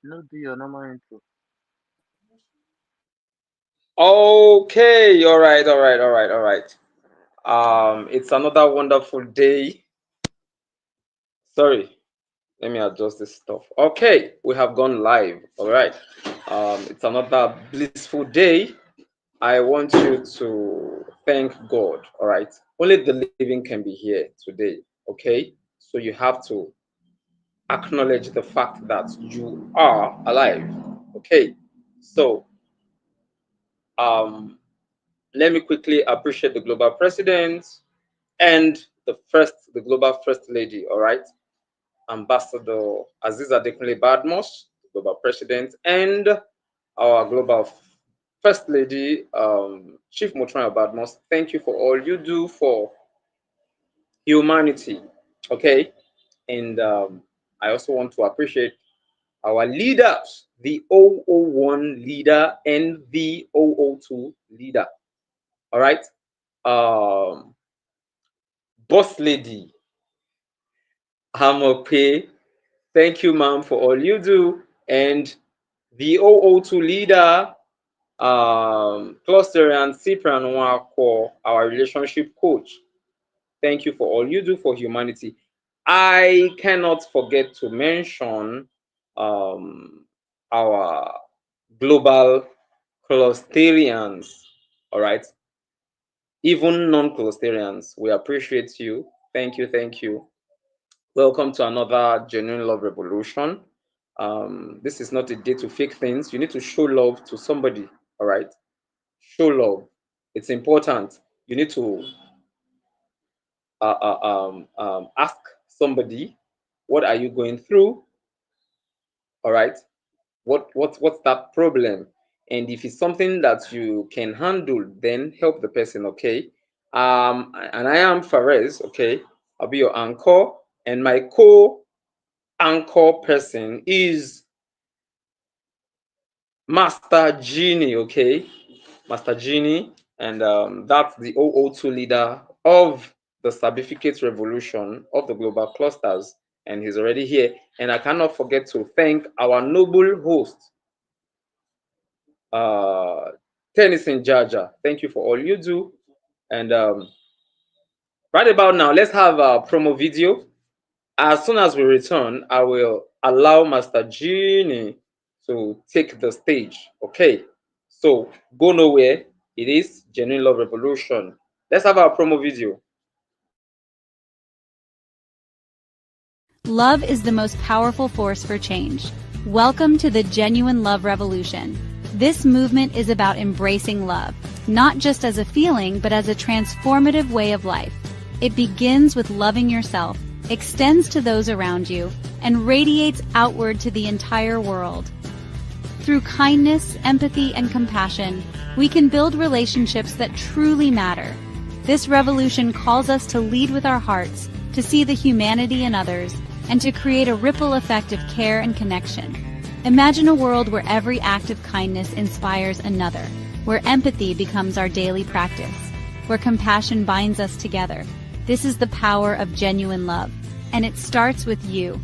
No, do your normal intro. Okay, all right, all right, all right, all right. It's another wonderful day. Sorry, let me adjust this stuff. Okay, we have gone live. All right. It's another blissful day. I want you to thank God. All right. Only the living can be here today. Okay. So you have to acknowledge the fact that you are alive. Okay. So um, let me quickly appreciate the global president and the global first lady, all right, Ambassador Aziza Adekunle Badmos, global president, and our global first lady, Chief Motrana Badmos. Thank you for all you do for humanity, okay? And I also want to appreciate our leaders, the 001 leader and the 002 leader, all right? Um, Boss lady, I'm okay. Thank you, ma'am, for all you do. And the 002 leader, Cluster and Cyprian Nwako, our relationship coach. Thank you for all you do for humanity. I cannot forget to mention our global clusterians, all right? Even non-clusterians, we appreciate you. Thank you, thank you. Welcome to another Genuine Love Revolution. This is not a day to fake things. You need to show love to somebody, all right? Show love. It's important. You need to ask somebody, what are you going through? All right? What's that problem? And if it's something that you can handle, then help the person, okay? And I am Fares, okay? I'll be your anchor, and my co-anchor person is Master Genie, okay? Master Genie, and that's the 002 leader of the certificate revolution of the global clusters, and he's already here. And I cannot forget to thank our noble host, uh, Tennyson Jaja. Thank you for all you do. And right about now, let's have a promo video. As soon as we return, I will allow Master Genie to take the stage. Okay, so go nowhere. It is Genuine Love Revolution. Let's have our promo video. Love is the most powerful force for change. Welcome to the Genuine Love Revolution. This movement is about embracing love, not just as a feeling, but as a transformative way of life. It begins with loving yourself, extends to those around you, and radiates outward to the entire world. Through kindness, empathy, and compassion, we can build relationships that truly matter. This revolution calls us to lead with our hearts, to see the humanity in others, and to create a ripple effect of care and connection. Imagine a world where every act of kindness inspires another, where empathy becomes our daily practice, where compassion binds us together. This is the power of genuine love, and it starts with you.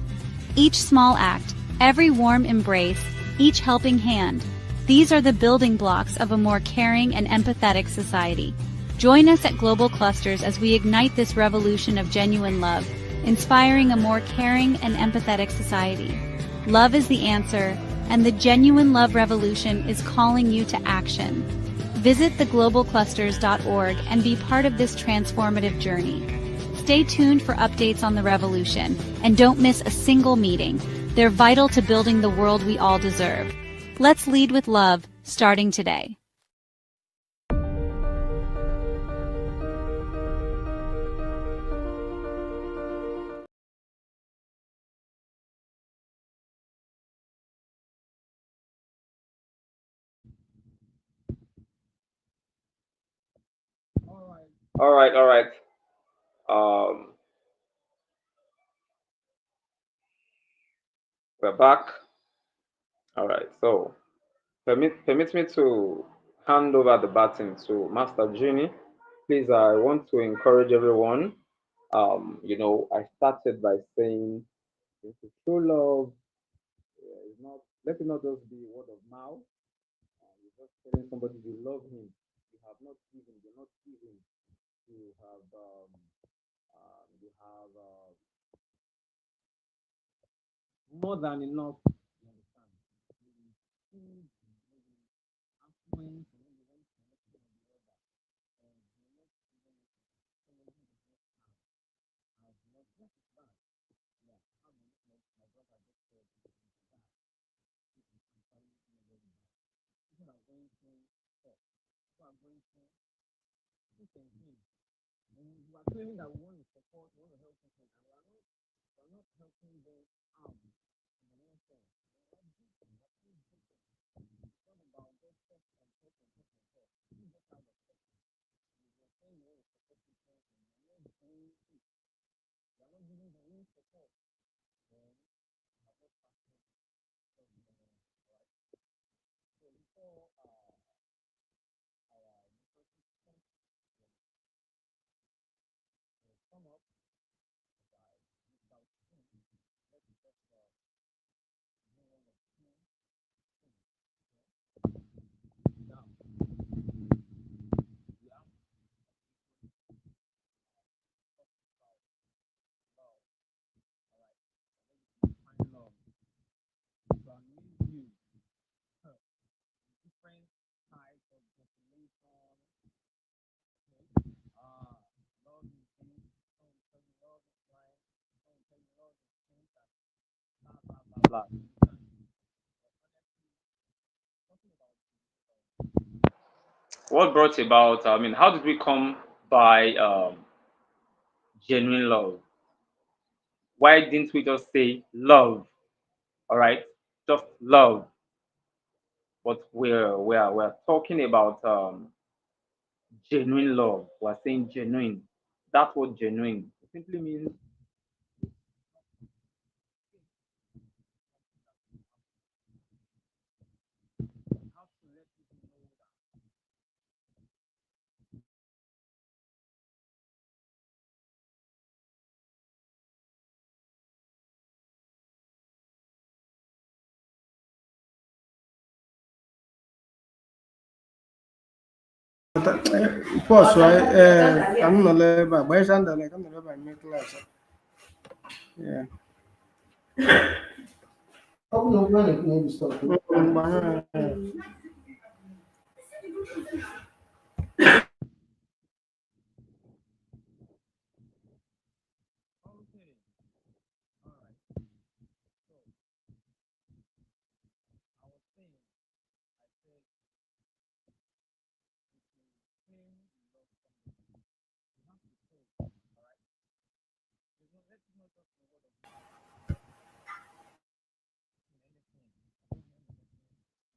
Each small act, every warm embrace, each helping hand, these are the building blocks of a more caring and empathetic society. Join us at Global Clusters as we ignite this revolution of genuine love, inspiring a more caring and empathetic society. Love is the answer, and the Genuine Love Revolution is calling you to action. Visit theglobalclusters.org and be part of this transformative journey. Stay tuned for updates on the revolution, and don't miss a single meeting. They're vital to building the world we all deserve. Let's lead with love, starting today. All right, all right. Um, we're back. All right, so permit me to hand over the baton to Master Genie. Please, I want to encourage everyone. I started by saying to show love it's not. Let it not just be word of mouth. You're just telling somebody you love him. You have not given. You're not giving. You have you have more than enough. You understand? Maybe food, maybe affluence, or maybe one connection or the other. And you're not giving it to somebody who does not have. As not that is bad. Yeah, how do you like my brother just said it is bad. It is entirely very bad. People are going through stuff. People are going through different things. And you are claiming that we want to support, we want to help people, and we are not helping them out in the long term. We are different. We are still different. It's not about just talk and talk and talk and talk. You just have a person. You are saying you want to support people and you are not doing it. You are not giving the real support. Then you have not started helping them. Alright. So before our resources come up, by reached out to him, let's just do one or two things. Okay? Now, we have talked about love. Alright. Maybe find love. So I need you different types of definition. Okay. Love is this. Some tell you love is blind. Some tell you love is things that blah blah blah blah. Talking about what brought about, I mean, how did we come by genuine love? Why didn't we just say love? All right, just love. But we're talking about genuine love. We're saying genuine. That's what genuine simply means. How to let people know that Pause, right? I'm not labor. Where's under like I'm not labor make class. Yeah. Oh no, maybe stop. okay, all right. So I was saying, I said if you claim you love somebody, you have to show it. All right. There's no, let's not just be word of mouth. In anything.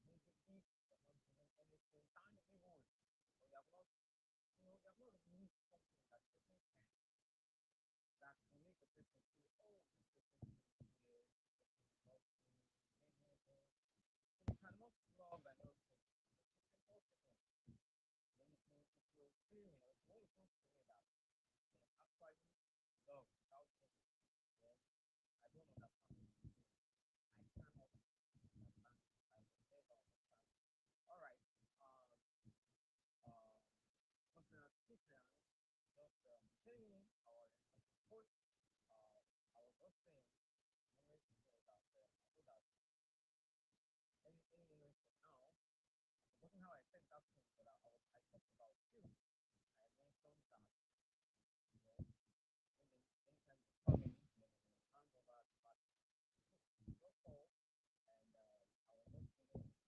You're not doing anything. You're not doing anything tangible. Or you have not, you have not released something that the person can, that will make the person feel, oh, this person is here, this person loves me, anything. So you cannot love and everything. It's impossible. Then if you're feeling, or if you want to prove to me that you can actually love without me, then I don't understand what you're doing. I cannot understand. I will never understand. All right. Um, something as simple as just saying or support. I was just saying moments ago that I know that any moments from now, I've forgotten how I said that thing, but I talked about you. I mentioned that you know anytime you come in, then hand over the party. Just all, and I was just feeling I was just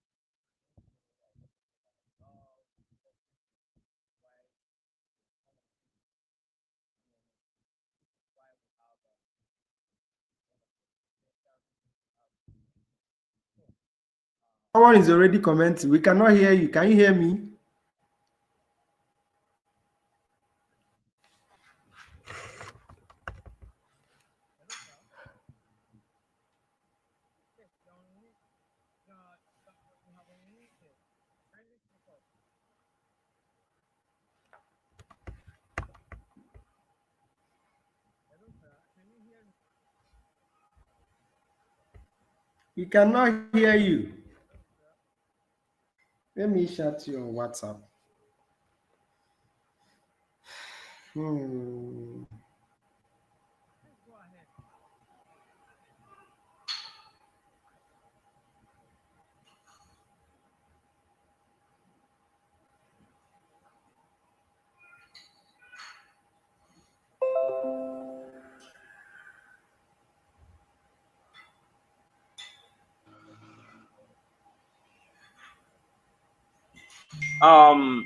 talking about love, just why some of the things you know this is why we have one of the essential reasons we have relationship. So Someone is already commenting. We cannot hear you. Can you hear me? hello sir, yes, you're on mute. You have unmuted. Kindly speak up. Hello, sir. Can you hear me? We cannot hear you. Let me chat you on WhatsApp. Hmm.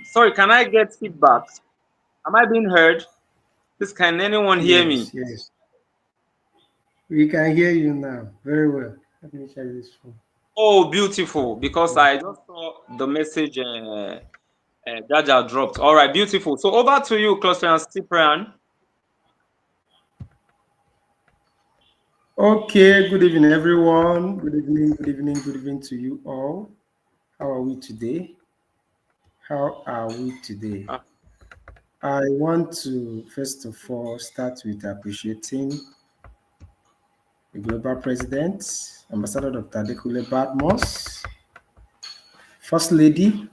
Sorry, can I get feedback? Am I being heard? Please, can anyone hear me? Yes, yes. We can hear you now. Very well. Let me check this phone. Oh, beautiful. Because Yeah. I just saw the message Jaja dropped. All right, beautiful. So over to you, Cluster and Cyprian. Okay, good evening, everyone. Good evening, good evening, good evening to you all. How are we today? How are we today? Ah, I want to first of all start with appreciating the Global President, Ambassador Dr. Dekule Badmos, First Lady,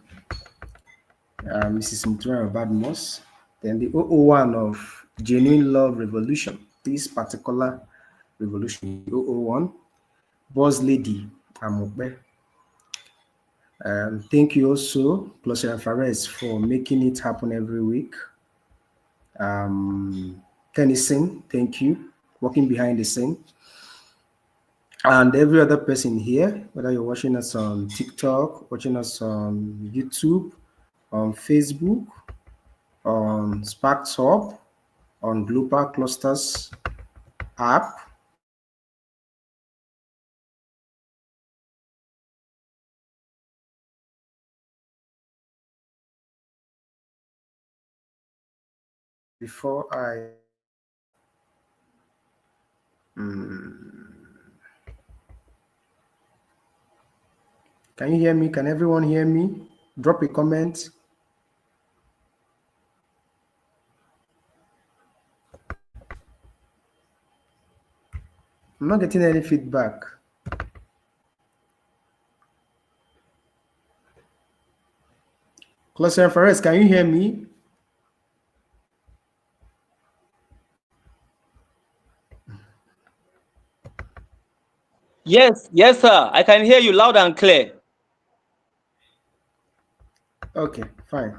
Mrs. Mutura Badmos, then the OO1 of Genuine Love Revolution, this particular revolution, the OO1, Boss Lady Amokbe. Thank you also, Closia Fares, for making it happen every week. Tennyson, thank you, working behind the scene. And every other person here, whether you're watching us on TikTok, watching us on YouTube, on Facebook, on SparkTop, on Global Clusters app. Before I can you hear me? Can everyone hear me? Drop a comment. I'm not getting any feedback. Closer Forest, can you hear me? yes, yes, sir. I can hear you loud and clear. Okay, fine.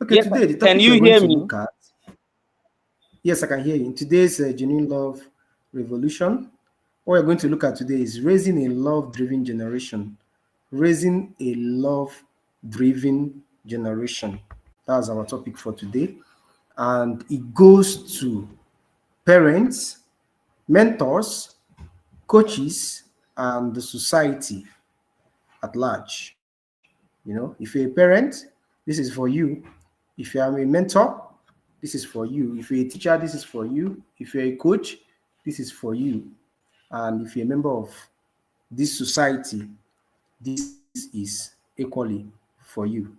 Okay, Yes, today the can topic you we're going hear to me? look at. Yes, I can hear you. In today's Genuine Love Revolution, what we're going to look at today is raising a love-driven generation. Raising a love-driven generation. That's our topic for today. And it goes to parents, mentors, coaches, and the society at large. If you're a parent, this is for you. If you're a mentor, this is for you. If you're a teacher, this is for you. If you're a coach, this is for you. And if you're a member of this society, this is equally for you.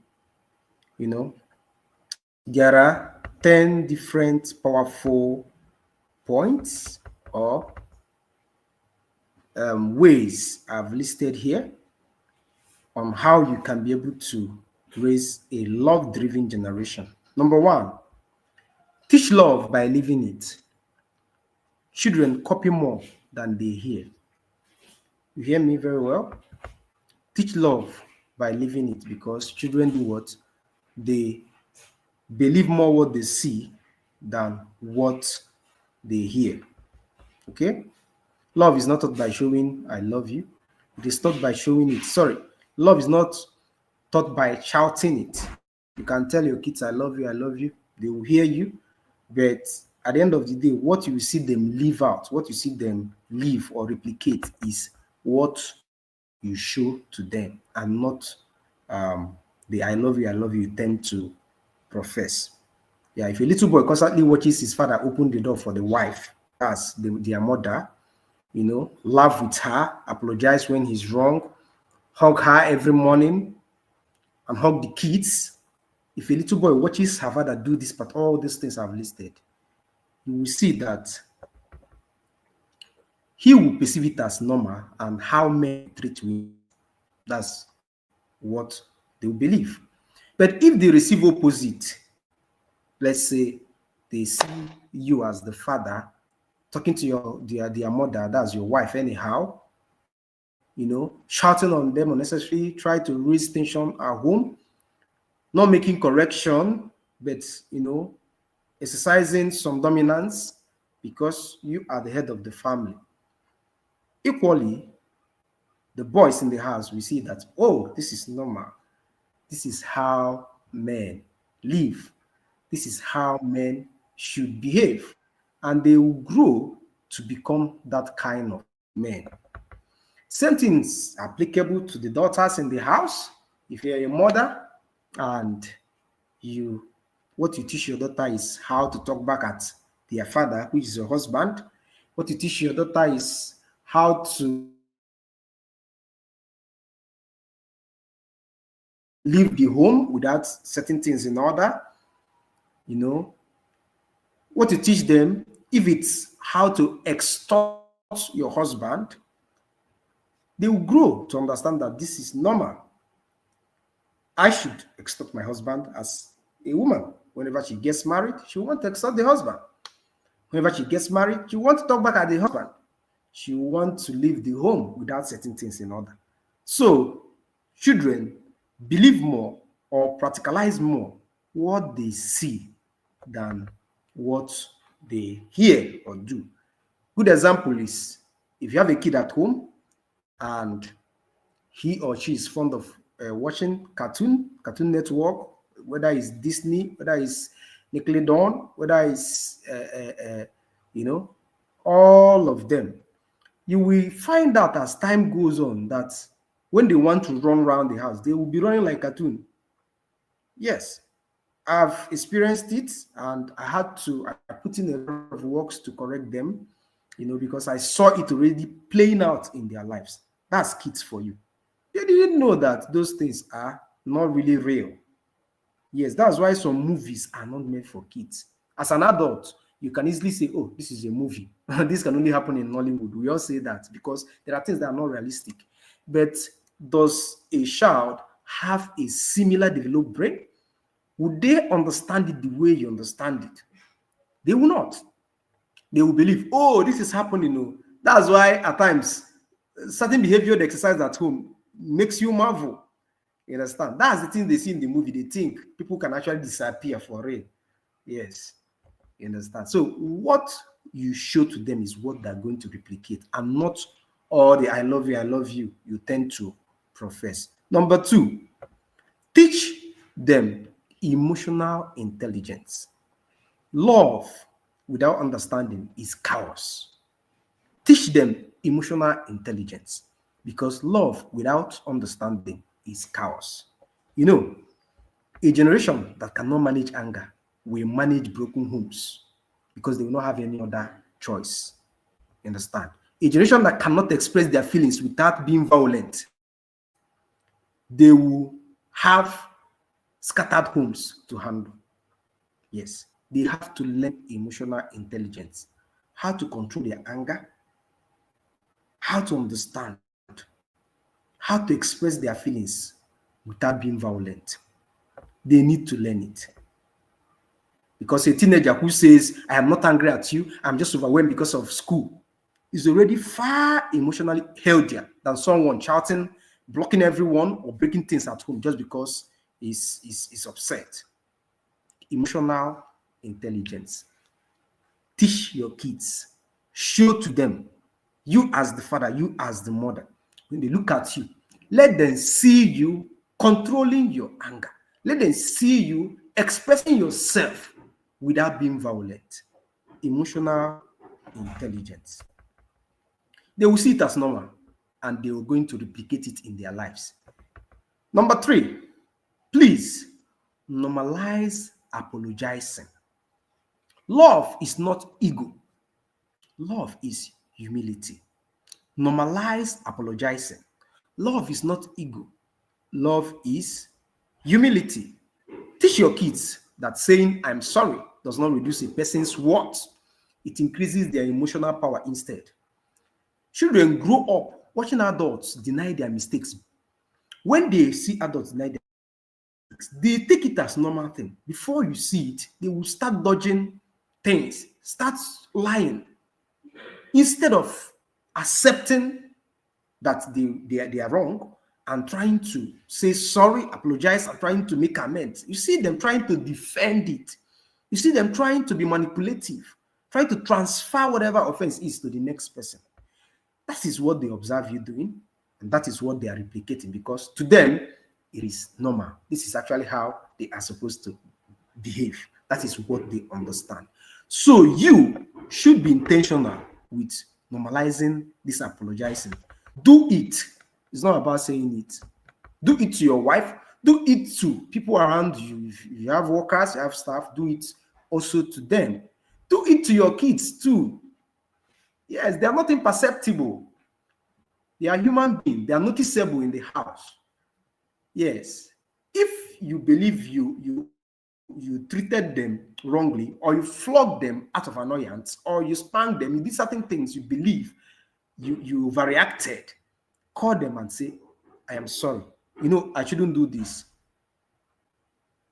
There are 10 different powerful points or ways I've listed here on how you can be able to raise a love-driven generation. Number one, teach love by living it. Children copy more than they hear. You hear me very well? Teach love by living it, because children do what? They believe more what they see than what they hear. Okay? Love is not taught by showing I love you. It is taught by showing it. Sorry. Love is not taught by shouting it. You can tell your kids, I love you, I love you. They will hear you. But at the end of the day, what you see them live out, what you see them live or replicate is what you show to them, and not the I love you tend to profess. Yeah, if a little boy constantly watches his father open the door for the wife, that's their mother, laugh with her, apologize when he's wrong, hug her every morning, and hug the kids. If a little boy watches her father do this, but all these things I've listed, you will see that he will perceive it as normal and how men treat women. That's what they will believe. But if they receive opposite, let's say they see you as the father talking to their mother, that's your wife anyhow, shouting on them unnecessarily, try to raise tension at home, not making correction, but exercising some dominance because you are the head of the family. Equally, the boys in the house will see that, oh, this is normal. This is how men live. This is how men should behave. And they will grow to become that kind of men. Same things applicable to the daughters in the house. If you're a mother and what you teach your daughter is how to talk back at their father, which is your husband. What you teach your daughter is how to leave the home without certain things in order. What you teach them, if it's how to extort your husband, they will grow to understand that this is normal. I should extort my husband as a woman. Whenever she gets married, she wants to extort the husband. Whenever she gets married, she wants to talk back at the husband. She wants to leave the home without certain things in order. So, children believe more or practicalize more what they see than what they hear or do. Good example is if you have a kid at home and he or she is fond of watching Cartoon Network, whether it's Disney, whether it's Nickelodeon, whether it's all of them, you will find out as time goes on that when they want to run around the house, they will be running like cartoon. Yes, I've experienced it, and I put in a lot of works to correct them, because I saw it already playing out in their lives. That's kids for you. They didn't know that those things are not really real. Yes, that's why some movies are not made for kids. As an adult, you can easily say, oh, this is a movie. This can only happen in Nollywood. We all say that because there are things that are not realistic. But does a child have a similar developed brain? Would they understand it the way you understand it? They will not. They will believe, oh, this is happening. That's why at times, certain behavior exercise at home makes you marvel. You understand? That's the thing they see in the movie. They think people can actually disappear for real. Yes. You understand? So what you show to them is what they're going to replicate, and not all the I love you you tend to profess. Number 2, teach them emotional intelligence. Love without understanding is chaos. Teach them emotional intelligence, because love without understanding is chaos. A generation that cannot manage anger will manage broken homes because they will not have any other choice. You understand? A generation that cannot express their feelings without being violent, they will have scattered homes to handle. Yes, they have to learn emotional intelligence, how to control their anger, how to understand, how to express their feelings without being violent. They need to learn it. Because a teenager who says, I am not angry at you, I'm just overwhelmed because of school, is already far emotionally healthier than someone shouting, blocking everyone, or breaking things at home just because he's upset. Emotional intelligence. Teach your kids. Show to them. You as the father, you as the mother. When they look at you, let them see you controlling your anger. Let them see you expressing yourself without being violent. Emotional intelligence. They will see it as normal, and they are going to replicate it in their lives. Number 3, please normalize apologizing. Love is not ego. Love is humility. Normalize apologizing. Love is not ego. Love is humility. Teach your kids that saying I'm sorry does not reduce a person's worth. It increases their emotional power instead. Children grow up watching adults deny their mistakes. When they see adults deny their mistakes, they take it as normal thing. Before you see it, they will start dodging things, start lying, instead of accepting that they are wrong and trying to say sorry, apologize, and trying to make amends. You see them trying to defend it. You see them trying to be manipulative, trying to transfer whatever offense is to the next person. That is what they observe you doing, and that is what they are replicating, because to them it is normal. This is actually how they are supposed to behave. That is what they understand. So you should be intentional with normalizing this apologizing. Do it. It's not about saying it. Do it to your wife. Do it to people around you. If you have workers, you have staff, do it also to them. Do it to your kids too. Yes, they are not imperceptible. They are human beings. They are noticeable in the house. Yes. If you believe you treated them wrongly, or you flogged them out of annoyance, or you spanked them, you did certain things you believe you overreacted, call them and say, I am sorry. I shouldn't do this.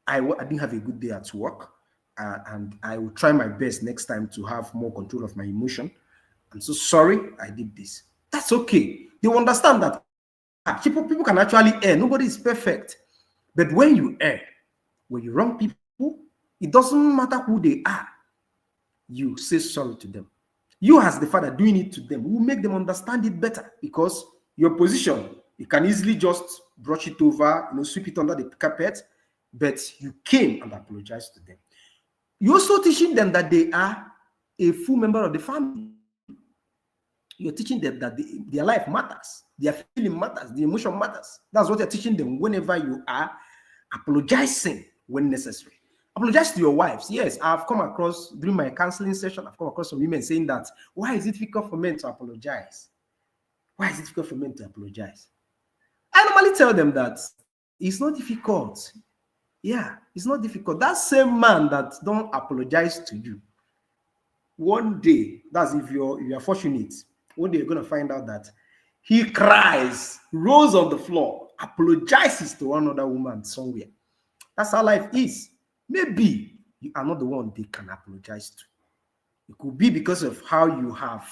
I didn't have a good day at work, and I will try my best next time to have more control of my emotion. I'm so sorry I did this. That's okay. They will understand that people can actually err. Nobody is perfect. But when you err, when you wrong people, it doesn't matter who they are. You say sorry to them. You as the father doing it to them will make them understand it better, because your position, you can easily just brush it over, sweep it under the carpet, but you came and apologized to them. You're also teaching them that they are a full member of the family. You're teaching them that their life matters, their feeling matters, the emotion matters. That's what you're teaching them whenever you are apologizing when necessary. Apologize to your wives. Yes, I've come across, during my counseling session, I've come across some women saying that, why is it difficult for men to apologize? Why is it difficult for men to apologize? I normally tell them that it's not difficult. Yeah, it's not difficult. That same man that don't apologize to you, one day, that's if you're fortunate, one day you're going to find out that he cries, rolls on the floor, apologizes to another woman somewhere. That's how life is. Maybe you are not the one they can apologize to. It could be because of how you have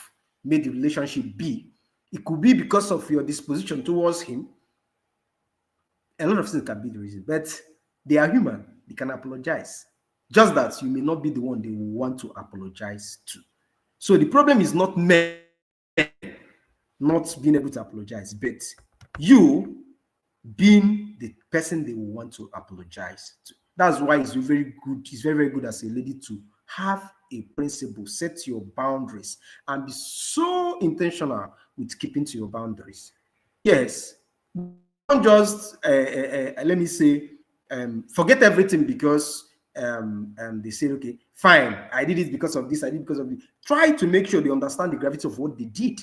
made the relationship be. It could be because of your disposition towards him. A lot of things can be the reason, but they are human. They can apologize. Just that you may not be the one they will want to apologize to. So the problem is not men not being able to apologize, but you being the person they will want to apologize to. That's why it's very good. It's very, very good as a lady to have a principle, set your boundaries, and be so intentional with keeping to your boundaries. Yes, don't just let me say forget everything because they say, okay, fine, I did it because of this, I did it because of this. Try to make sure they understand the gravity of what they did.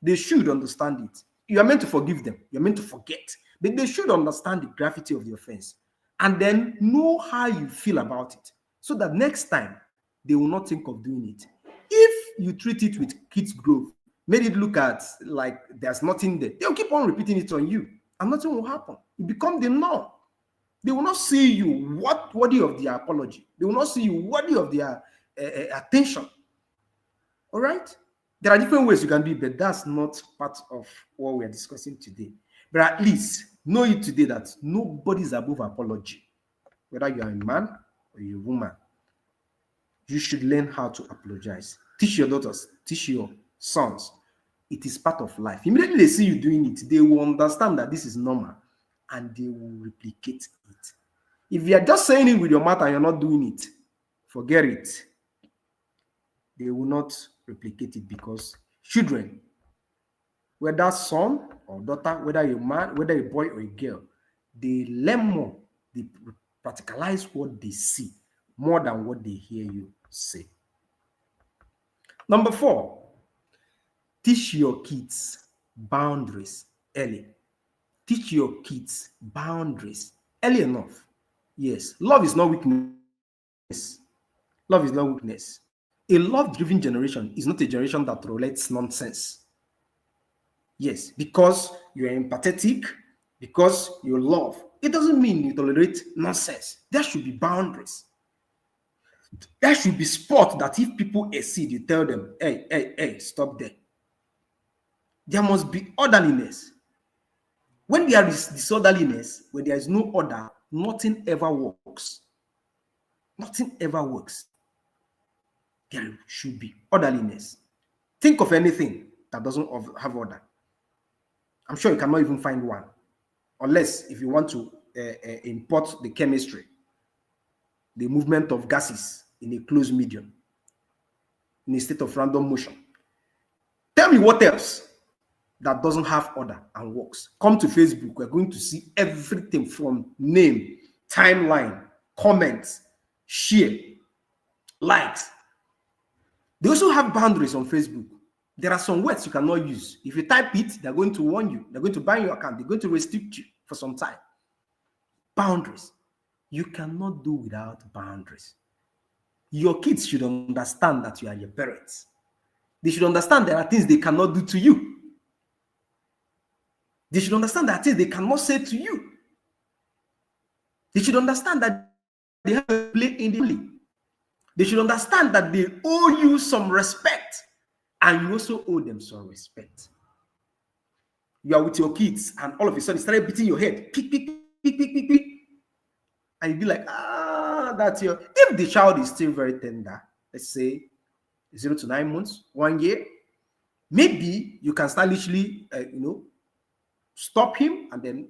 They should understand it. You are meant to forgive them. You're meant to forget. But they should understand the gravity of the offense and then know how you feel about it, so that next time they will not think of doing it. If you treat it with kids' growth, made it look at like there's nothing there, they'll keep on repeating it on you and nothing will happen. It becomes the norm. They will not see you worthy of their apology. They will not see you worthy of their attention. All right? There are different ways you can do it, but that's not part of what we are discussing today. But at least know it today that nobody is above apology. Whether you are a man or you're a woman, you should learn how to apologize. Teach your daughters, teach your sons. It is part of life. Immediately they see you doing it, they will understand that this is normal and they will replicate it. If you are just saying it with your mouth and you're not doing it, forget it. They will not replicate it, because children, whether son or daughter, whether a man, whether a boy or a girl, they learn more, they practicalize what they see more than what they hear you say. Number 4, teach your kids boundaries early. Teach your kids boundaries early enough. Yes, love is not weakness. Love is not weakness. A love-driven generation is not a generation that tolerates nonsense. Yes, because you're empathetic, because you love. It doesn't mean you tolerate nonsense. There should be boundaries. There should be sport that if people exceed, you tell them, hey, hey, hey, stop there. There must be orderliness. When there is disorderliness, when there is no order, nothing ever works. Nothing ever works. There should be orderliness. Think of anything that doesn't have order. I'm sure you cannot even find one, unless if you want to import the chemistry, the movement of gases in a closed medium, in a state of random motion. Tell me what else that doesn't have order and works. Come to Facebook. We're going to see everything from name, timeline, comments, share, likes. They also have boundaries on Facebook. There are some words you cannot use. If you type it, they're going to warn you. They're going to ban your account. They're going to restrict you for some time. Boundaries. You cannot do without boundaries. Your kids should understand that you are your parents. They should understand there are things they cannot do to you. They should understand that things they cannot say to you. They should understand that they have a play in the family. They should understand that they owe you some respect, and you also owe them some respect. You are with your kids, and all of a sudden, you started beating your head. Pick, pick, pick, pick, pick, pick. And you'll be like, that's your. If the child is still very tender, let's say 0 to 9 months, 1 year, maybe you can stylishly, stop him and then,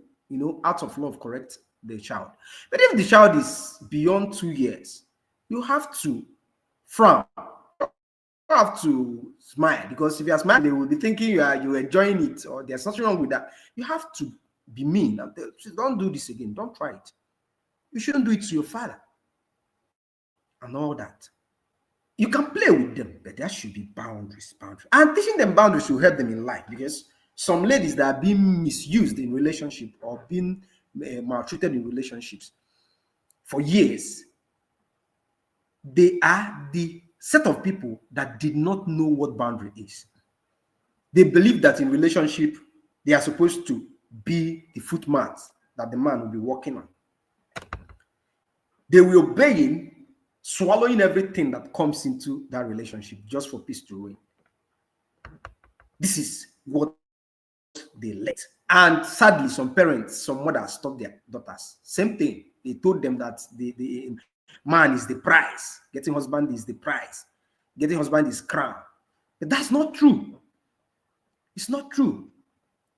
out of love, correct the child. But if the child is beyond 2 years, you have to frown. You have to smile, because if you are smiling, they will be thinking you're enjoying it, or there's nothing wrong with that. You have to be mean and don't do this again. Don't try it. You shouldn't do it to your father and all that. You can play with them, but there should be boundaries. And teaching them boundaries will help them in life, because some ladies that are being misused in relationship or being maltreated in relationships for years, they are the set of people that did not know what boundary is. They believe that in relationship, they are supposed to be the footmats that the man will be walking on. They will obey him, swallowing everything that comes into that relationship just for peace to reign. This is what they let. And sadly, some parents, some mothers stop their daughters. Same thing. They told them that the man is the prize. Getting husband is the prize. Getting husband is crown. But that's not true. It's not true.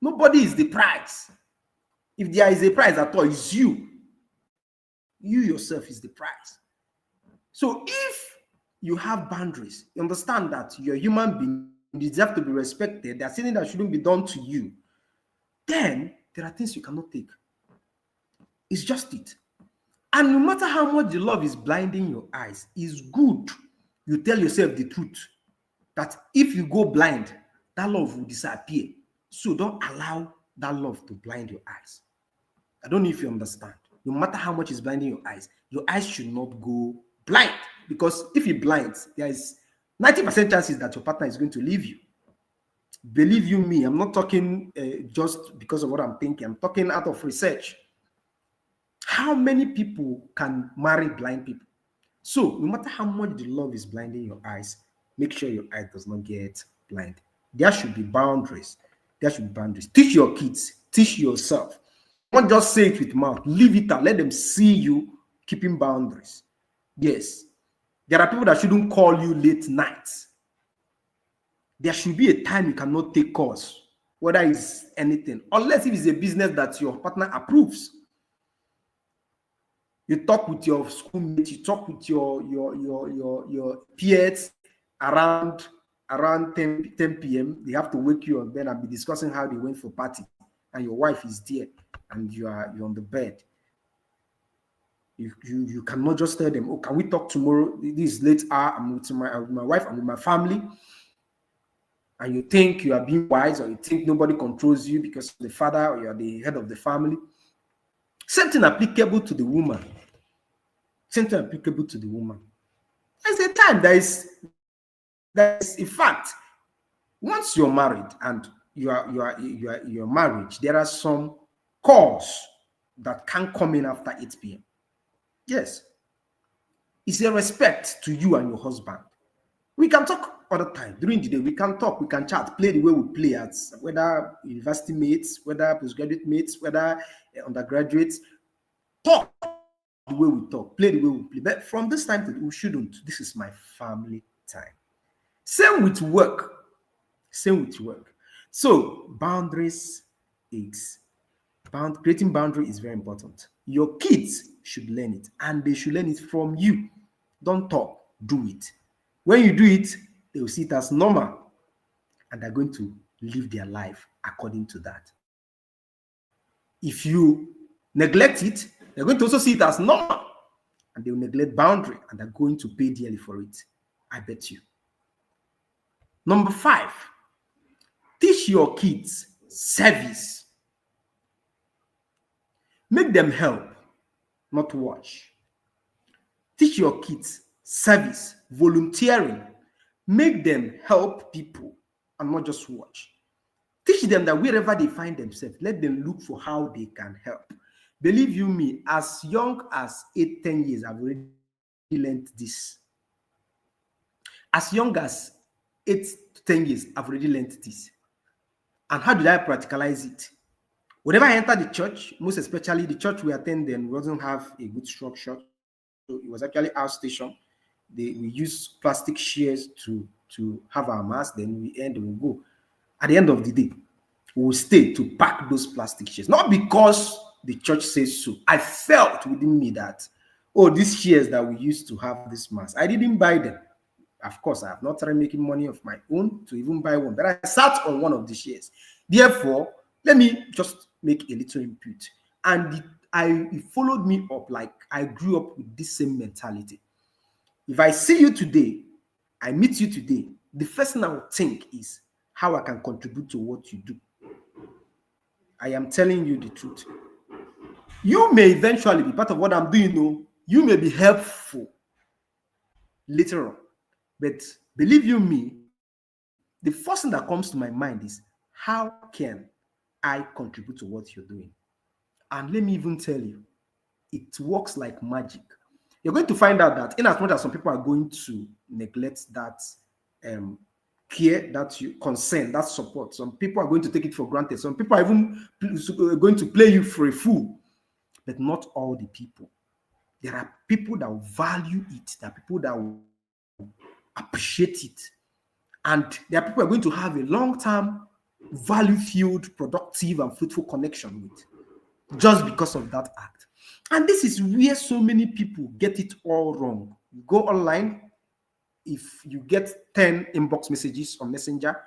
Nobody is the prize. If there is a prize at all, it's you. You yourself is the prize. So if you have boundaries, you understand that you're a human being, you deserve to be respected, there's something that shouldn't be done to you, then there are things you cannot take. It's just it. And no matter how much the love is blinding your eyes, it's good you tell yourself the truth, that if you go blind, that love will disappear. So don't allow that love to blind your eyes. I don't know if you understand. No matter how much is blinding your eyes should not go blind. Because if it blinds, there is 90% chances that your partner is going to leave you. Believe you me, I'm not talking just because of what I'm thinking. I'm talking out of research. How many people can marry blind people? So no matter how much the love is blinding your eyes, make sure your eye does not get blind. There should be boundaries. There should be boundaries. Teach your kids. Teach yourself. Don't just say it with mouth. Leave it out. Let them see you keeping boundaries. Yes. There are people that shouldn't call you late nights. There should be a time you cannot take calls, whether it's anything, unless if it's a business that your partner approves. You talk with your schoolmates, you talk with your peers around 10 p.m. They have to wake you up then and be discussing how they went for party, and your wife is there and you're on the bed. You cannot just tell them, oh, can we talk tomorrow? This is late hour. I'm with my wife, I'm with my family. And you think you are being wise, or you think nobody controls you because of the father, or you're the head of the family. Same thing applicable to the woman. Same thing applicable to the woman. There's a time, there is a fact. Once you're married and your marriage, there are some calls that can come in after 8 p.m. Yes, it's a respect to you and your husband. We can talk other time during the day. We can talk, we can chat, play the way we play at whether university mates, whether postgraduate mates, whether undergraduates. Talk the way we talk, play the way we play. But from this time to we shouldn't. This is my family time. Same with work. Same with work. So boundaries is creating boundary is very important. Your kids should learn it, and they should learn it from you. Don't talk, do it. When you do it, they will see it as normal, and they're going to live their life according to that. If you neglect it, they're going to also see it as normal, and they will neglect boundary, and they're going to pay dearly for it. I bet you. Number 5, teach your kids service. Make them help, not watch. Teach your kids service, volunteering. Make them help people and not just watch. Teach them that wherever they find themselves, let them look for how they can help. Believe you me, as young as 8, 10 years, I've already learned this. As young as 8 to 10 years, I've already learned this. And how did I practicalize it? Whenever I enter the church, most especially the church we attend then doesn't have a good structure. So it was actually our station. We use plastic chairs to have our mass, then we end and we go. At the end of the day, we will stay to pack those plastic chairs. Not because the church says so. I felt within me that, oh, these chairs that we used to have this mass, I didn't buy them. Of course, I have not tried making money of my own to even buy one, but I sat on one of the chairs. Therefore, let me just make a little input. And it followed me up, like I grew up with this same mentality. If I see you today, I meet you today, the first thing I would think is how I can contribute to what you do. I am telling you the truth. You may eventually be part of what I'm doing, though. You may be helpful later on. But believe you me, the first thing that comes to my mind is how can I contribute to what you're doing? And let me even tell you, it works like magic. You're going to find out that in as much as some people are going to neglect that care, that you concern, that support, some people are going to take it for granted. Some people are even going to play you for a fool, but not all the people. There are people that will value it. There are people that will appreciate it. And there are people who are going to have a long-term, value-filled, productive, and fruitful connection with just because of that act. And this is where so many people get it all wrong. You go online, if you get 10 inbox messages on Messenger,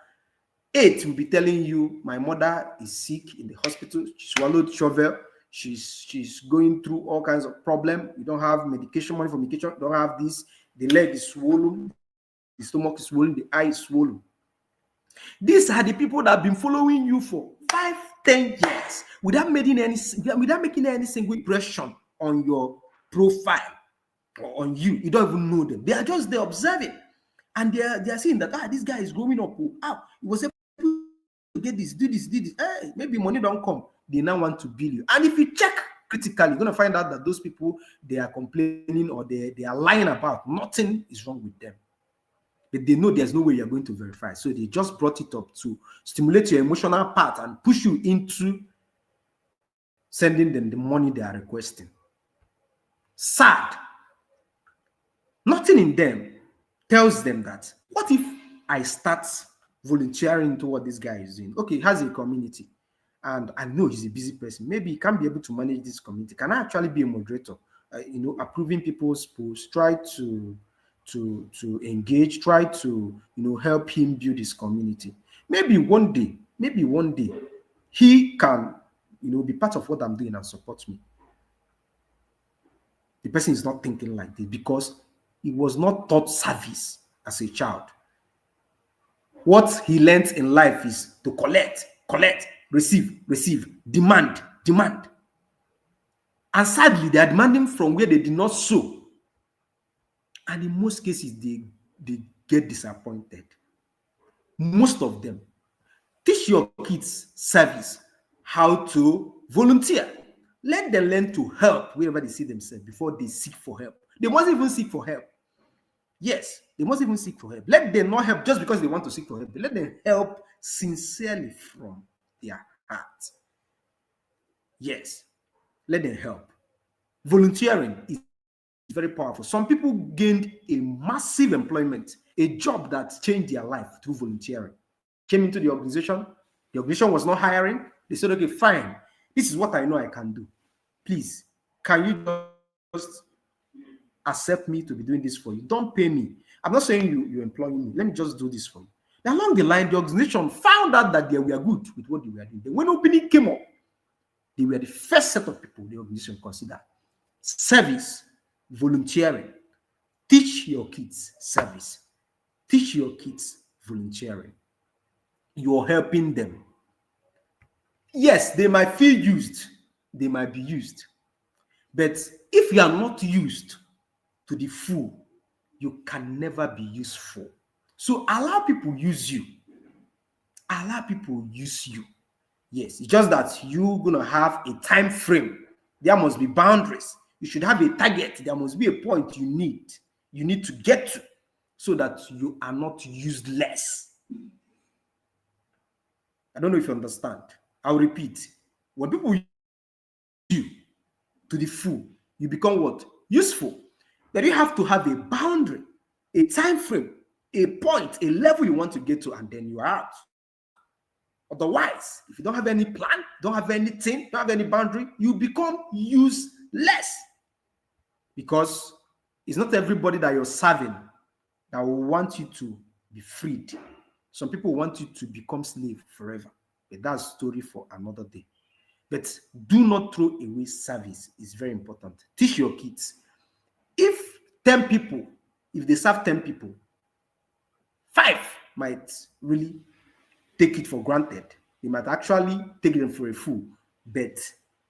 8 will be telling you, my mother is sick in the hospital, she swallowed shovel, she's going through all kinds of problems, you don't have medication, money for medication, you don't have this, the leg is swollen, the stomach is swollen, the eye is swollen. These are the people that have been following you for 5, 10 years without making any single impression on your profile or on you. You don't even know them. They are just there observing. And they are seeing that, this guy is growing up. He was able to get this, do this. Hey, maybe money don't come. They now want to bill you. And if you check critically, you're going to find out that those people, they are complaining or they are lying about. Nothing is wrong with them. But they know there's no way you're going to verify. So they just brought it up to stimulate your emotional part and push you into sending them the money they are requesting. Sad. Nothing in them tells them that, what if I start volunteering to what this guy is doing? Okay, he has a community, and I know he's a busy person. Maybe he can't be able to manage this community. Can I actually be a moderator? Approving people's posts, try to engage, try to help him build his community. Maybe one day he can be part of what I'm doing and support me. The person is not thinking like this because he was not taught service as a child. What he learned in life is to collect, receive, demand. And sadly, they are demanding from where they did not sow. And in most cases, they get disappointed. Most of them. Teach your kids service, how to volunteer. Let them learn to help wherever they see themselves before they seek for help. They must even seek for help. Yes, they must even seek for help. Let them not help just because they want to seek for help. Let them help sincerely from their heart. Yes, let them help. Volunteering is very powerful. Some people gained a massive employment, a job that changed their life through volunteering. Came into the organization was not hiring. They said, okay, fine, this is what I know I can do. Please, can you just accept me to be doing this for you? Don't pay me. I'm not saying you're employing me. Let me just do this for you. And along the line, the organization found out that they were good with what they were doing. Then when opening came up, they were the first set of people the organization considered. Service, volunteering. Teach your kids service. Teach your kids volunteering. You're helping them. Yes, they might feel used. They might be used. But if you are not used to the full, you can never be useful. So allow people use you. Allow people use you. Yes, it's just that you're going to have a time frame. There must be boundaries. You should have a target. There must be a point you need to get to so that you are not useless. I don't know if you understand. I'll repeat. When people use you to the full, you become what? Useful. But you have to have a boundary, a time frame, a point, a level you want to get to, and then you're out. Otherwise, if you don't have any plan, don't have anything, don't have any boundary, you become useless. Because it's not everybody that you're serving that will want you to be freed. Some people want you to become slave forever. But that's a story for another day. But do not throw away service. It's very important. Teach your kids. If 10 people, if they serve 10 people, 5 might really take it for granted. They might actually take them for a fool, but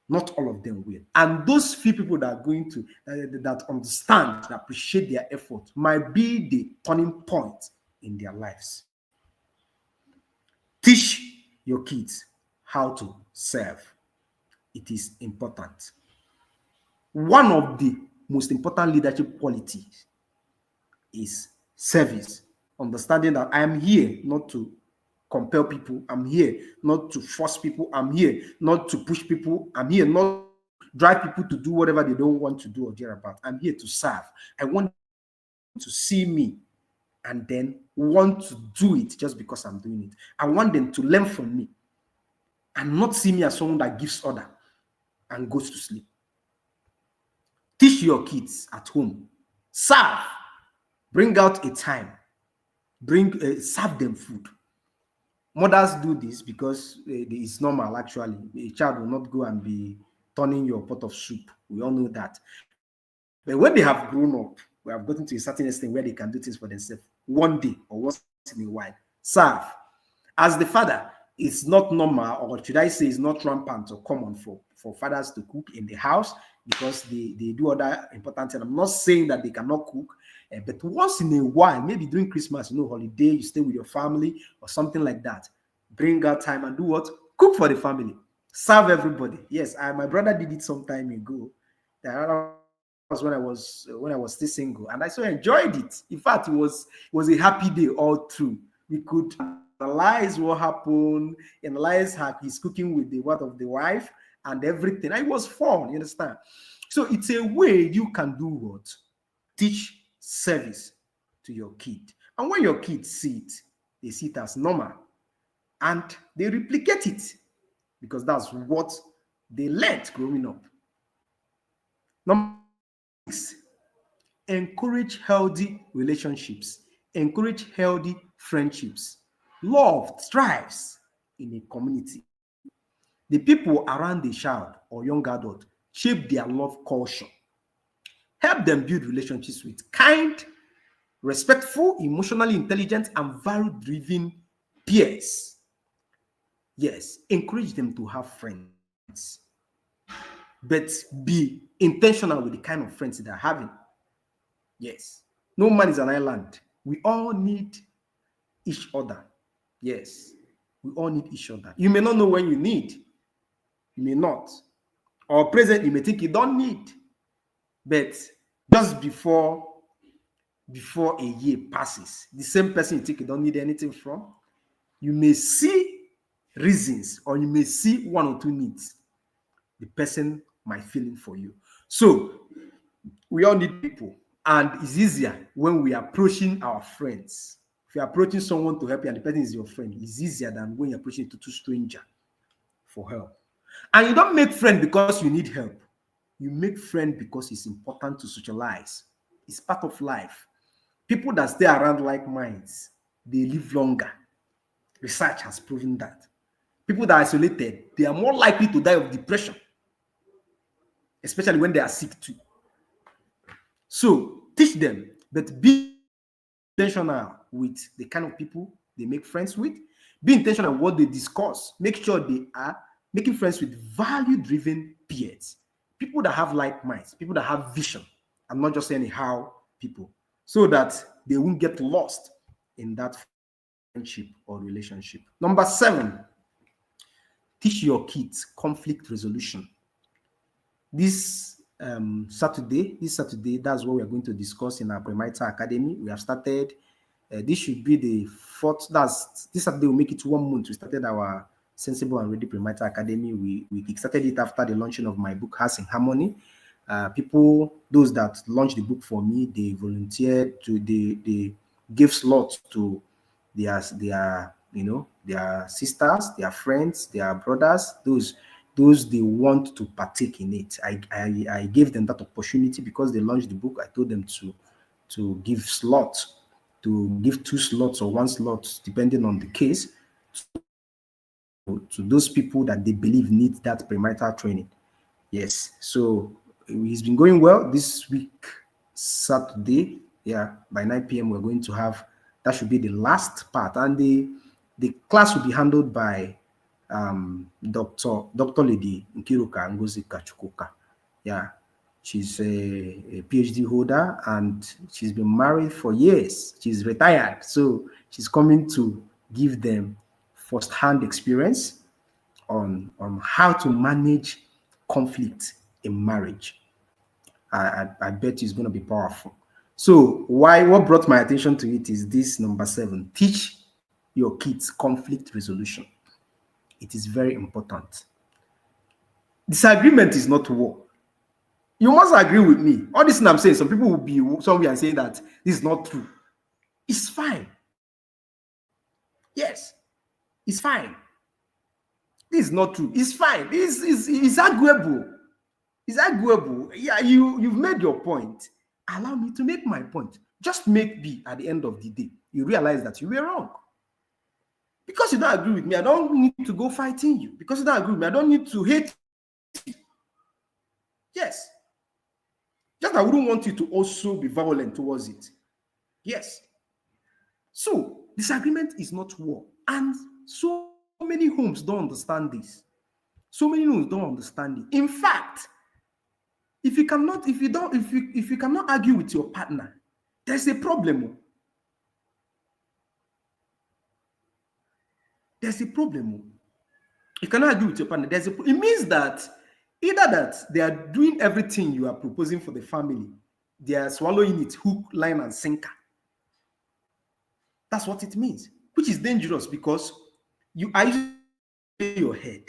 not all of them will. And those few people that are going to, that understand, that appreciate their effort, might be the turning point in their lives. Teach your kids how to serve. It is important. One of the most important leadership qualities is service. Understanding that I am here not to compel people. I'm here not to force people. I'm here not to push people. I'm here not to drive people to do whatever they don't want to do or thereabout. I'm here to serve. I want to see me and then want to do it just because I'm doing it. I want them to learn from me and not see me as someone that gives order and goes to sleep. Teach your kids at home. Serve. Bring out a time. Serve them food. Mothers do this because it's normal, actually. A child will not go and be turning your pot of soup. We all know that. But when they have grown up, we have gotten to a certain extent where they can do things for themselves one day or once in a while. Serve. As the father, it's not normal, or should I say it's not rampant or common for fathers to cook in the house because they do other important things. I'm not saying that they cannot cook, but once in a while, maybe during Christmas, holiday, you stay with your family or something like that. Bring out time and do what? Cook for the family. Serve everybody. Yes, my brother did it some time ago. That was when I was still single, and I so enjoyed it. In fact, it was a happy day all through. We could analyze what happened, analyze how he's cooking with the word of the wife and everything. And it was fun, you understand? So it's a way you can do what? Teach service to your kid. And when your kids see it, they see it as normal. And they replicate it because that's what they learned growing up. Number 6, encourage healthy relationships. Encourage healthy friendships. Love thrives in a community. The people around the child or young adult shape their love culture. Help them build relationships with kind, respectful, emotionally intelligent, and value-driven peers. Yes, encourage them to have friends, but be intentional with the kind of friends they're having. Yes, no man is an island. We all need each other. Yes, We all need each other. You may not know when you need. You may not. Or present, you may think you don't need. But just before a year passes, the same person you think you don't need anything from, you may see reasons, or you may see one or two needs the person might fill in for you. So we all need people, and it's easier when we are approaching our friends. If you're approaching someone to help you and the person is your friend, it's easier than when you're approaching to stranger for help. And you don't make friend because you need help. You make friend because it's important to socialize. It's part of life. People that stay around like minds, they live longer. Research has proven that. People that are isolated, they are more likely to die of depression, especially when they are sick too. So teach them, but be intentional with the kind of people they make friends with. Be intentional with what they discuss. Make sure they are making friends with value-driven peers, people that have like minds, people that have vision, and not just anyhow people, so that they won't get lost in that friendship or relationship. Number 7, teach your kids conflict resolution. This Saturday, that's what we are going to discuss in our Premarital Academy. We have started. This should be the 4th. This Saturday will make it 1 month. We started our Sensible and Ready Premarital Academy. We started it after the launching of my book, Hearts in Harmony. Those that launched the book for me, they volunteered they gave slots to their sisters, their friends, their brothers, those they want to partake in it. I gave them that opportunity because they launched the book. I told them to give slots, to give 2 slots or 1 slot, depending on the case, to those people that they believe need that premarital training. Yes, so it's been going well. This week, Saturday, by 9 p.m. we're going to have, that should be the last part, and the class will be handled by Dr. Lady Nkiruka Ngozi Kachukuka. Yeah, she's a PhD holder and she's been married for years. She's retired, so she's coming to give them first-hand experience on how to manage conflict in marriage. I bet it's going to be powerful. So what brought my attention to it is this number 7: teach your kids conflict resolution. It is very important. Disagreement is not war. You must agree with me. All this thing I'm saying, some people will be somewhere and saying that this is not true. It's fine. Yes, it's fine. This is not true. It's fine. It's arguable. It's arguable. Yeah, you've made your point. Allow me to make my point. Just make be at the end of the day, you realize that you were wrong. Because you don't agree with me, I don't need to go fighting you. Because you don't agree with me, I don't need to hate you. Yes. Just I wouldn't want you to also be violent towards it. Yes. So, disagreement is not war. And so many homes don't understand this. So many homes don't understand it. In fact, if you cannot argue with your partner, there's a problem. There's a problem. You cannot argue with your partner. It means that either that they are doing everything you are proposing for the family, they are swallowing it hook, line, and sinker. That's what it means, which is dangerous because you are using your head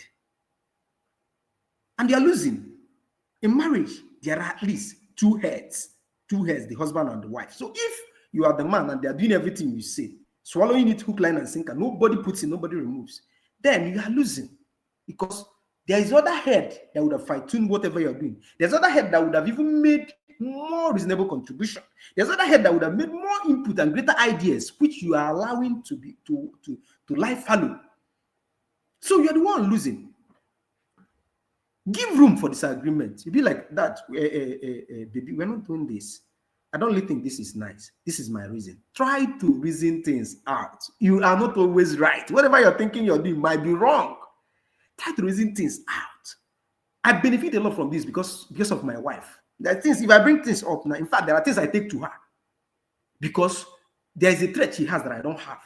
and they are losing. In marriage, there are at least 2 heads, the husband and the wife. So if you are the man and they are doing everything you say, swallowing it hook, line, and sinker, nobody puts in, nobody removes, then you are losing because there is other head that would have fine-tuned whatever you're doing. There's other head that would have even made more reasonable contribution. There's other head that would have made more input and greater ideas, which you are allowing to lie fallow. So you're the one losing. Give room for disagreement. You be like that, baby, we're not doing this. I don't really think this is nice. This is my reason. Try to reason things out. You are not always right. Whatever you're thinking you're doing might be wrong. Try to reason things out. I benefit a lot from this because of my wife. There are things, if I bring things up now, in fact, there are things I take to her because there is a trait she has that I don't have.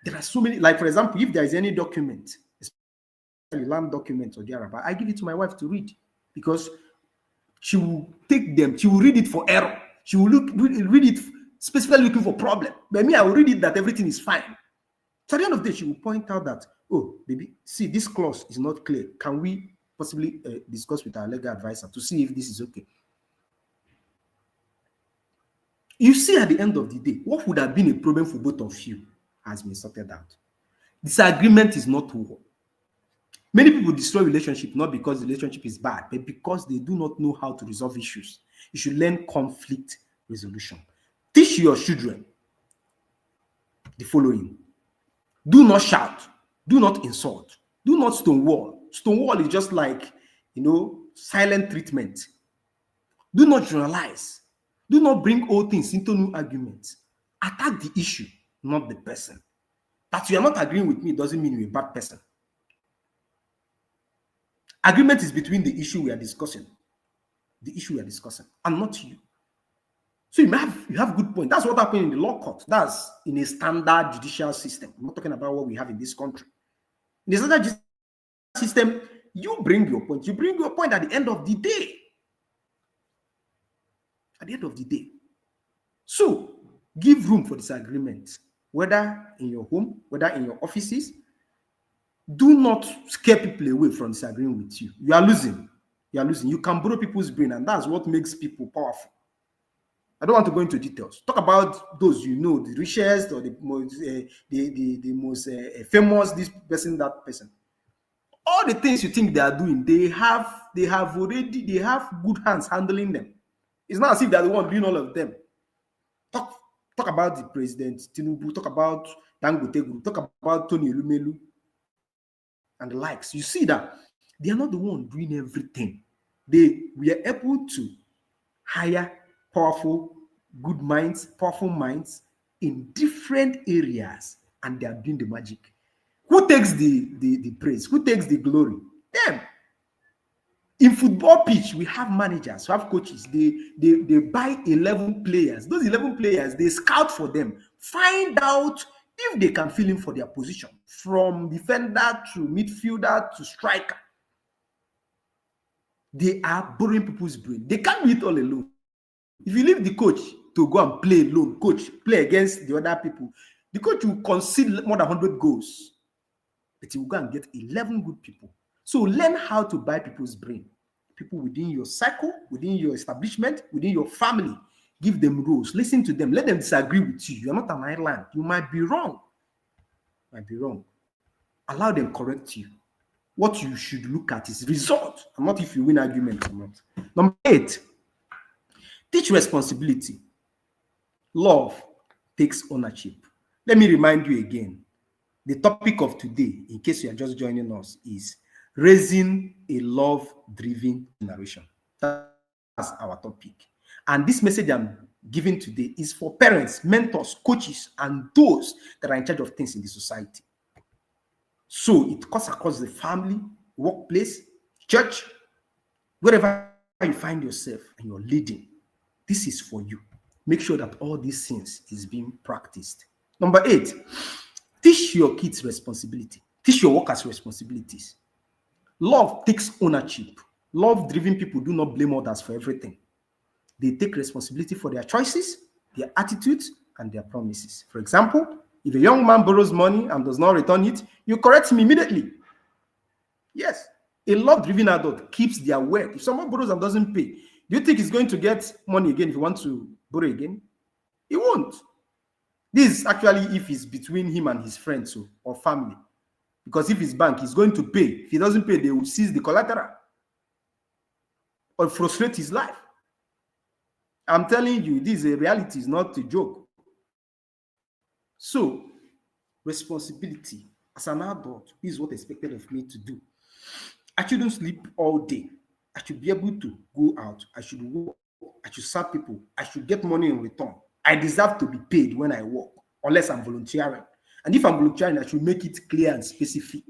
There are so many, like for example, if there is any document, especially land document or thereabout, I give it to my wife to read because she will take them, she will read it for error. She will read it specifically looking for problem. But me, I will read it that everything is fine. So at the end of the day, she will point out that, oh, baby, see, this clause is not clear. Can we possibly discuss with our legal advisor to see if this is okay? You see, at the end of the day, what would have been a problem for both of you has been sorted out. Disagreement is not war. Many people destroy relationship not because the relationship is bad, but because they do not know how to resolve issues. You should learn conflict resolution. Teach your children the following. Do not shout. Do not insult. Do not stonewall. Stonewall is just like, silent treatment. Do not generalize. Do not bring old things into new arguments. Attack the issue, not the person. That you are not agreeing with me doesn't mean you're a bad person. Agreement is between the issue we are discussing, and not you. So you have good point. That's what happened in the law court. That's in a standard judicial system. I'm not talking about what we have in this country. In the standard judicial system, you bring your point. You bring your point at the end of the day. At the end of the day. So give room for disagreement, whether in your home, whether in your offices. Do not scare people away from disagreeing with you. You are losing. You can borrow people's brain, and that's what makes people powerful. I don't want to go into details. Talk about those the richest or the most famous, this person, that person. All the things you think they are doing, they have good hands handling them. It's not as if they're the one doing all of them. Talk about the president, Tinubu. Talk about Dangote Group. Talk about Tony Elumelu and the likes. You see that they are not the one doing everything. We are able to hire powerful minds in different areas, and they are doing the magic. Who takes the praise? Who takes the glory? Them. In football pitch, we have managers, we have coaches. They buy 11 players. Those 11 players, they scout for them, find out if they can fill in for their position, from defender to midfielder to striker. They are borrowing people's brain. They can't do it all alone. If you leave the coach to go and play alone, play against the other people, the coach will concede more than 100 goals. But he will go and get 11 good people. So learn how to buy people's brain. People within your cycle, within your establishment, within your family. Give them rules. Listen to them. Let them disagree with you. You're not an island. You might be wrong. Allow them correct you. What you should look at is result, and not if you win arguments or not. Number 8, teach responsibility. Love takes ownership. Let me remind you again. The topic of today, in case you are just joining us, is raising a love-driven generation. That's our topic. And this message I'm giving today is for parents, mentors, coaches, and those that are in charge of things in the society. So it cuts across the family, workplace, church, wherever you find yourself and you're leading. This is for you. Make sure that all these things is being practiced. Number 8, teach your kids responsibility. Teach your workers responsibilities. Love takes ownership. Love-driven people do not blame others for everything. They take responsibility for their choices, their attitudes, and their promises. For example, if a young man borrows money and does not return it, you correct him immediately. Yes, a love-driven adult keeps their word. If someone borrows and doesn't pay, do you think he's going to get money again if he wants to borrow again? He won't. This is actually if it's between him and his friends or family. Because if it's bank, he's going to pay. If he doesn't pay, they will seize the collateral or frustrate his life. I'm telling you, this is a reality, it's not a joke. So, responsibility as an adult is what is expected of me to do. I shouldn't sleep all day. I should be able to go out. I should work. I should serve people. I should get money in return. I deserve to be paid when I work, unless I'm volunteering. And if I'm volunteering, I should make it clear and specific.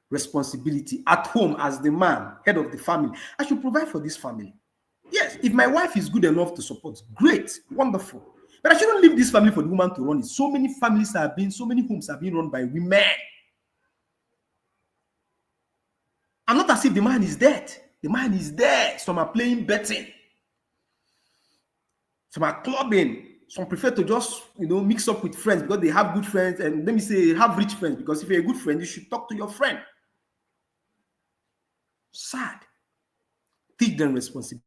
Responsibility at home as the man, head of the family. I should provide for this family. Yes, if my wife is good enough to support, great, wonderful. But I shouldn't leave this family for the woman to run it. So many so many homes are being run by women. And not as if the man is dead. The man is there. Some are playing betting. Some are clubbing. Some prefer to just, mix up with friends because they have good friends. And let me say, have rich friends. Because if you're a good friend, you should talk to your friend. Sad. Teach them responsibility.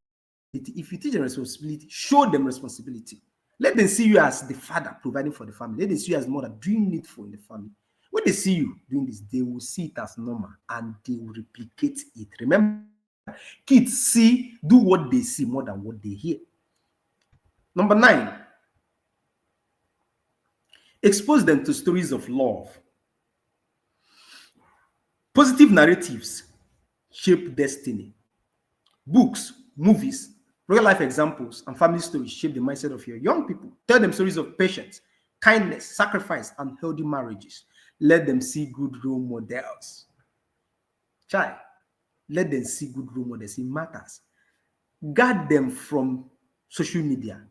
If you teach them responsibility, show them responsibility. Let them see you as the father providing for the family. Let them see you as the mother doing needful in the family. When they see you doing this, they will see it as normal and they will replicate it. Remember, kids do what they see more than what they hear. Number 9, expose them to stories of love. Positive narratives shape destiny. Books, movies, real life examples, and family stories shape the mindset of your young people. Tell them stories of patience, kindness, sacrifice, and healthy marriages. Let them see good role models. Child, let them see good role models. It matters. Guard them from social media.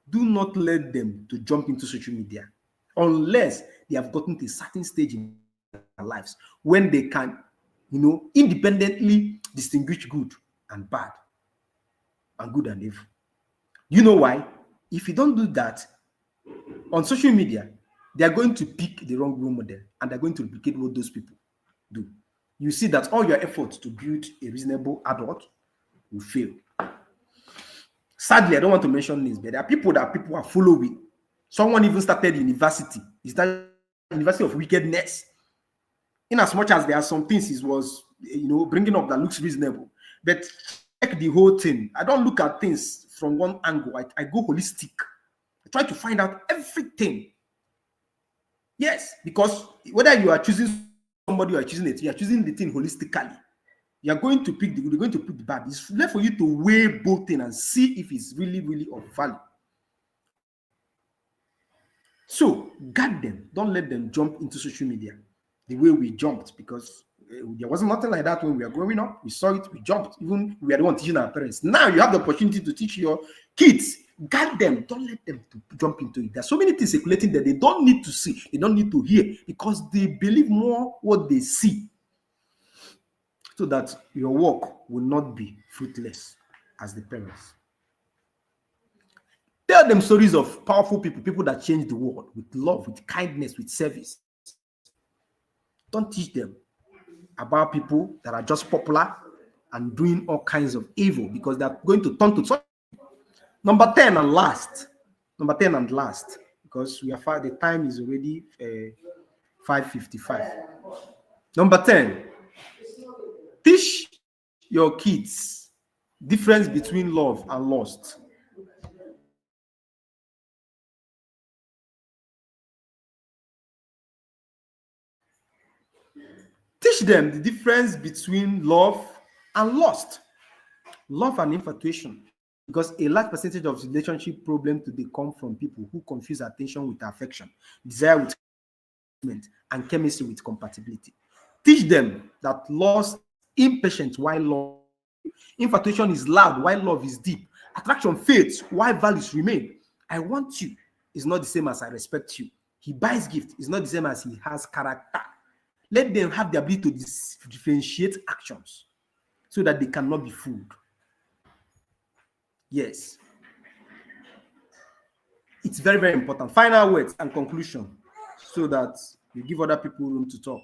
Do not let them to jump into social media unless they have gotten to a certain stage in their lives when they can, independently distinguish good and bad and good and evil. You know why? If you don't do that on social media, they are going to pick the wrong role model and they're going to replicate what those people do. You see that all your efforts to build a reasonable adult will fail. Sadly, I don't want to mention names, but there are people are following. Someone even started university. He started University of Wickedness. In as much as there are some things he was, bringing up that looks reasonable, but check the whole thing. I don't look at things from one angle. I go holistic. I try to find out everything. Yes, because whether you are choosing somebody or choosing it, you are choosing the thing holistically. You are going to pick you're going to pick the bad. It's left for you to weigh both things and see if it's really, really of value. So guard them. Don't let them jump into social media the way we jumped, because there wasn't nothing like that when we were growing up. We saw it, we jumped. Even we are the one teaching our parents. Now you have the opportunity to teach your kids. Guard them. Don't let them to jump into it. There's so many things circulating that they don't need to see. They don't need to hear because they believe more what they see, so that your work will not be fruitless as the parents. Tell them stories of powerful people that change the world with love, with kindness, with service. Don't teach them about people that are just popular and doing all kinds of evil, because they're going to turn to something. Number 10 and last, because we are far, the time is already 5:55. Number 10, teach your kids difference between love and lust. Teach them the difference between love and lust, love and infatuation. Because a large percentage of relationship problems today come from people who confuse attention with affection, desire with commitment, and chemistry with compatibility. Teach them that lust impatient while love, infatuation is loud while love is deep, attraction fades while values remain. I want you is not the same as I respect you. He buys gift is not the same as he has character. Let them have the ability to differentiate actions so that they cannot be fooled. Yes. It's very, very important. Final words and conclusion so that you give other people room to talk.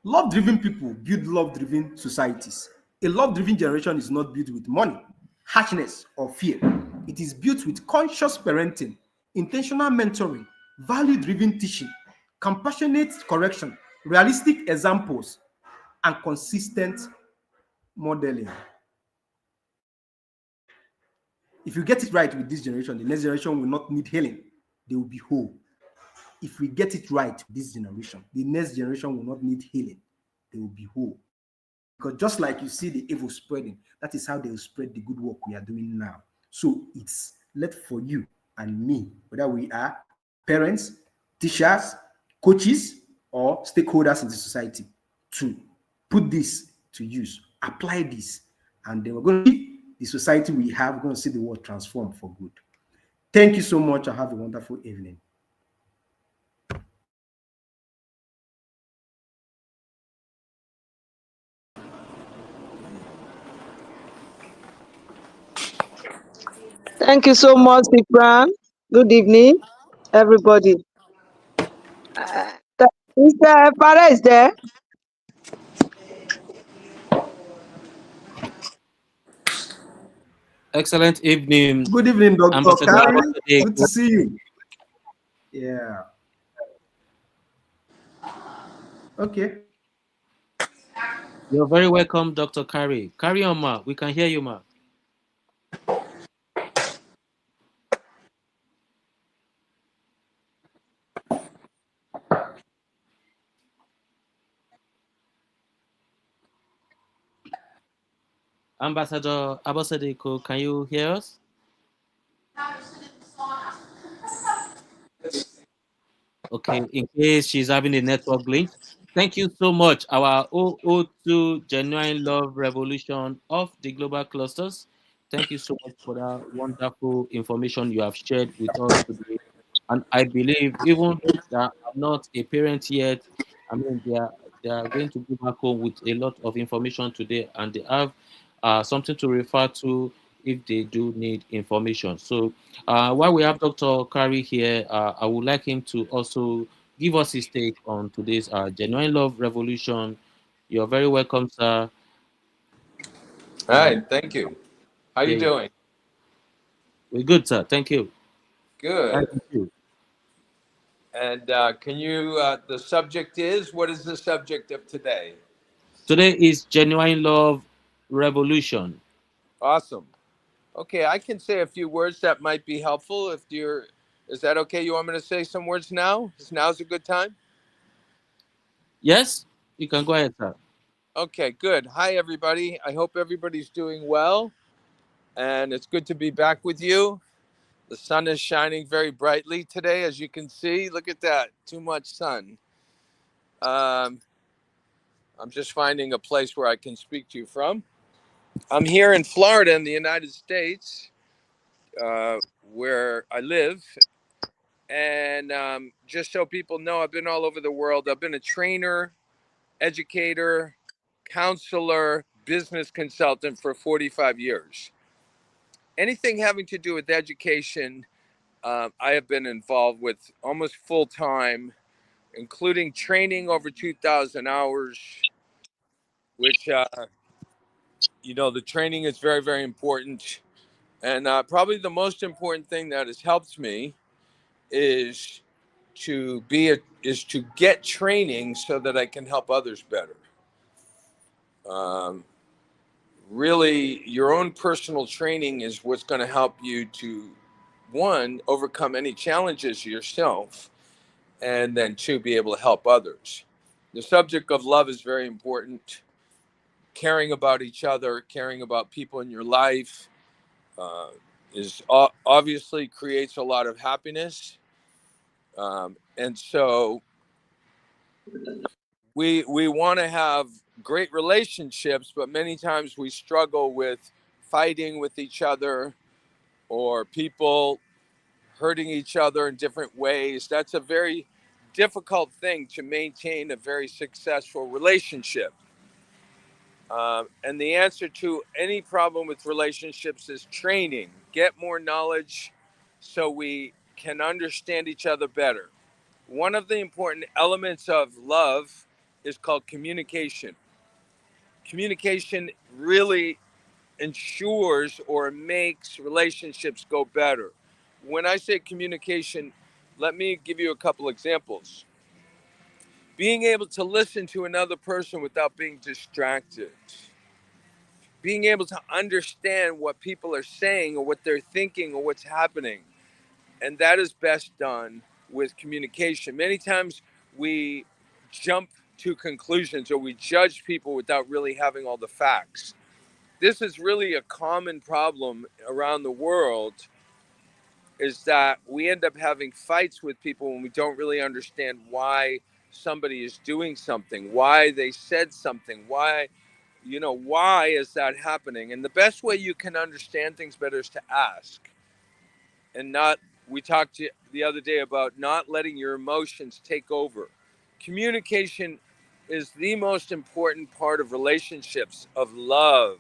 Love-driven people build love-driven societies. A love-driven generation is not built with money, harshness, or fear. It is built with conscious parenting, intentional mentoring, value-driven teaching, compassionate correction, realistic examples, and consistent modeling. If you get it right with this generation, the next generation will not need healing. They will be whole. If we get it right with this generation, the next generation will not need healing. They will be whole. Because just like you see the evil spreading, that is how they will spread the good work we are doing now. So it's left for you and me, whether we are parents, teachers, coaches, or stakeholders in the society, to put this to use, apply this, and then we're going to see the society we have, we're going to see the world transform for good. Thank you so much and have a wonderful evening. Thank you so much, Ifran. Good evening, everybody. Mr. Farah is there. Excellent evening, Good evening, Dr. Ambassador Kari. Abosede. Good to see you. Yeah. Okay. You're very welcome, Dr. Kari. Carry on, ma. We can hear you, ma. Ambassador Abosede, can you hear us? Okay, in case she's having a network glitch. Thank you so much. Our 002 Genuine Love Revolution of the Global Clusters. Thank you so much for that wonderful information you have shared with us today. And I believe even those that are not a parent yet, I mean, they are going to go back home with a lot of information today, and they have something to refer to if they do need information. So while we have Dr. Kari here, I would like him to also give us his take on today's Genuine Love Revolution. You're very welcome, sir. All Uh, right, thank you. How you yeah, doing? we're good, sir. Thank you. Good. Thank you. And can you, the subject is, what is the subject of today? Today is Genuine Love Revolution. Awesome. Okay, I can say a few words that might be helpful if you're, is that okay? You want me to say some words now? Now's a good time? Yes, you can go ahead, sir. Okay, good. Hi, everybody. I hope everybody's doing well. And it's good to be back with you. The sun is shining very brightly today, as you can see. Look at that. Too much sun. Um, I'm just finding a place where I can speak to you from. I'm here in Florida in the United States, uh, where I live. And just so people know, I've been all over the world. I've been a trainer, educator, counselor, business consultant for 45 years. Anything having to do with education, I have been involved with almost full time, including training over 2,000 hours, which, the training is very, very important. And probably the most important thing that has helped me is is to get training so that I can help others better. Um, Really, your own personal training is what's going to help you to, one, overcome any challenges yourself, and then two, be able to help others. The subject of love is very important. Caring about each other, caring about people in your life, uh, is obviously creates a lot of happiness. And so we want to have great relationships, but many times we struggle with fighting with each other or people hurting each other in different ways. That's a very difficult thing to maintain a very successful relationship. And the answer to any problem with relationships is training. Get more knowledge so we can understand each other better. One of the important elements of love is called communication. Communication really ensures or makes relationships go better. When I say communication, let me give you a couple examples. Being able to listen to another person without being distracted. Being able to understand what people are saying or what they're thinking or what's happening. And that is best done with communication. Many times we jump to conclusions or we judge people without really having all the facts. This is really a common problem around the world, is that we end up having fights with people when we don't really understand why somebody is doing something, why they said something, why is that happening? And the best way you can understand things better is to ask. and not, we talked the other day about not letting your emotions take over. Communication is the most important part of relationships, of love.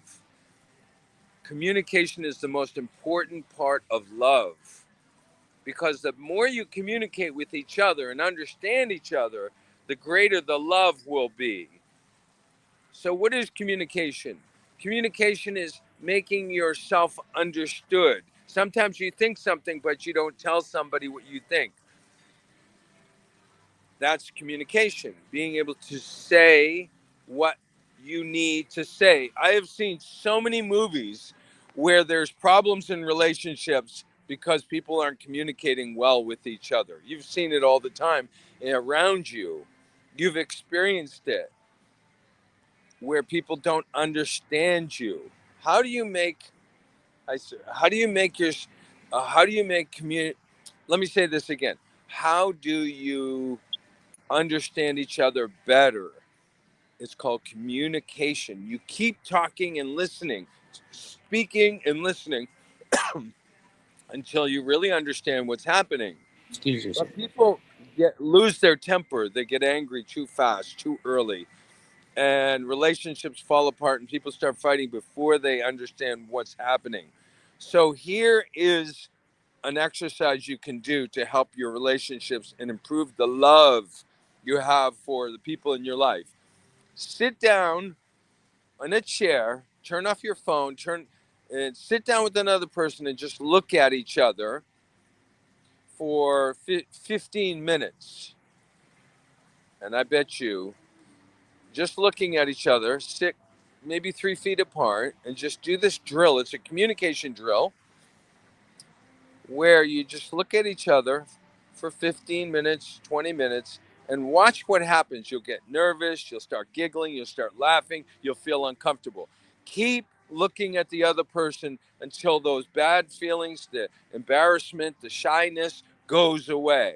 Communication is the most important part of love, because the more you communicate with each other and understand each other, the greater the love will be. So, what is communication? Communication is making yourself understood. Sometimes you think something, but you don't tell somebody what you think. That's communication, being able to say what you need to say. I have seen so many movies where there's problems in relationships because people aren't communicating well with each other. You've seen it all the time around you. You've experienced it where people don't understand you. How do you make how do you make your how do you make community, let me say this again. How do you understand each other better? It's called communication. You keep talking and listening, speaking and listening until you really understand what's happening. Excuse me, sir. But people lose their temper. They get angry too fast, too early, and relationships fall apart and people start fighting before they understand what's happening. So here is an exercise you can do to help your relationships and improve the love you have for the people in your life. Sit down in a chair, turn off your phone, and sit down with another person and just look at each other for 15 minutes. And I bet you, just looking at each other, sit maybe 3 feet apart, and just do this drill. It's a communication drill where you just look at each other for 15 minutes, 20 minutes, and watch what happens. You'll get nervous, you'll start giggling, you'll start laughing, you'll feel uncomfortable. Keep looking at the other person until those bad feelings, the embarrassment, the shyness goes away.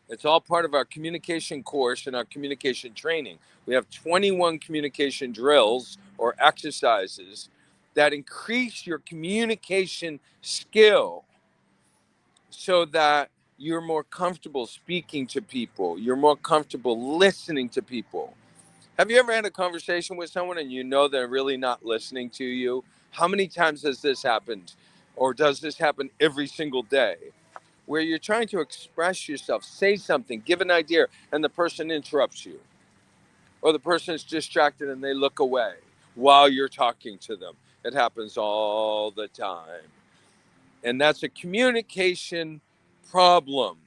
It's all part of our communication course and our communication training. We have 21 communication drills or exercises that increase your communication skill so that you're more comfortable speaking to people, you're more comfortable listening to people. Have you ever had a conversation with someone and you know they're really not listening to you? How many times has this happened? Or does this happen every single day? Where you're trying to express yourself, say something, give an idea, and the person interrupts you. Or the person is distracted and they look away while you're talking to them. It happens all the time. And that's a communication problem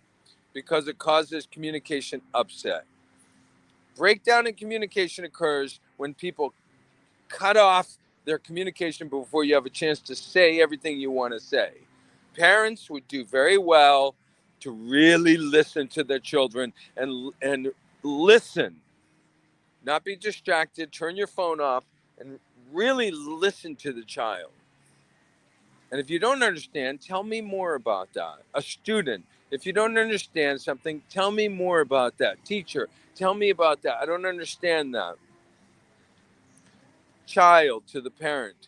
because it causes communication upset. Breakdown in communication occurs when people cut off their communication before you have a chance to say everything you want to say. Parents would do very well to really listen to their children and listen, not be distracted, turn your phone off, and really listen to the child. And if you don't understand, tell me more about that. A student, if you don't understand something, tell me more about that. Teacher, tell me about that. I don't understand that. Child to the parent.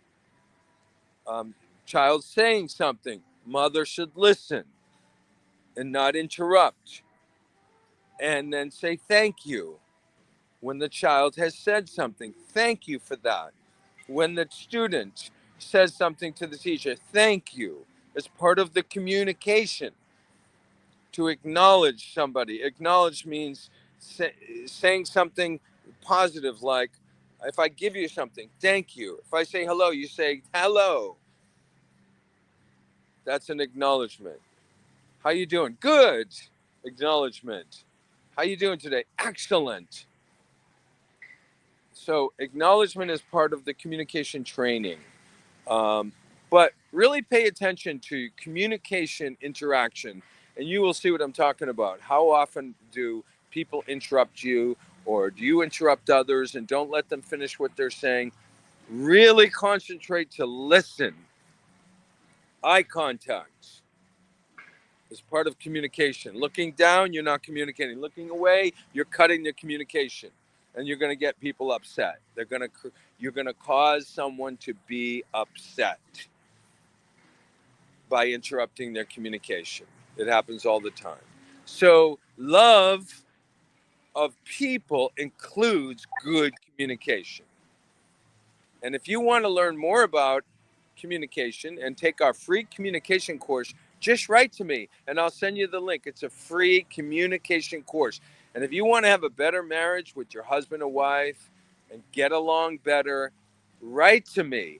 Child saying something. Mother should listen and not interrupt. And then say thank you when the child has said something. Thank you for that. When the student says something to the teacher, thank you. It's part of the communication. To acknowledge somebody. Acknowledge means saying something positive, like if I give you something, thank you. If I say hello, you say hello. That's an acknowledgement. How you doing? Good. Acknowledgement. How you doing today? Excellent. So acknowledgement is part of the communication training. But really pay attention to communication interaction, and you will see what I'm talking about. How often do people interrupt you, or do you interrupt others, and don't let them finish what they're saying? Really concentrate to listen. Eye contact is part of communication. Looking down, you're not communicating. Looking away, you're cutting the communication, and you're going to get people upset. You're going to cause someone to be upset. by interrupting their communication. It happens all the time. So, love of people includes good communication. And if you want to learn more about communication and take our free communication course, just write to me and I'll send you the link. It's a free communication course. And if you want to have a better marriage with your husband or wife and get along better, write to me.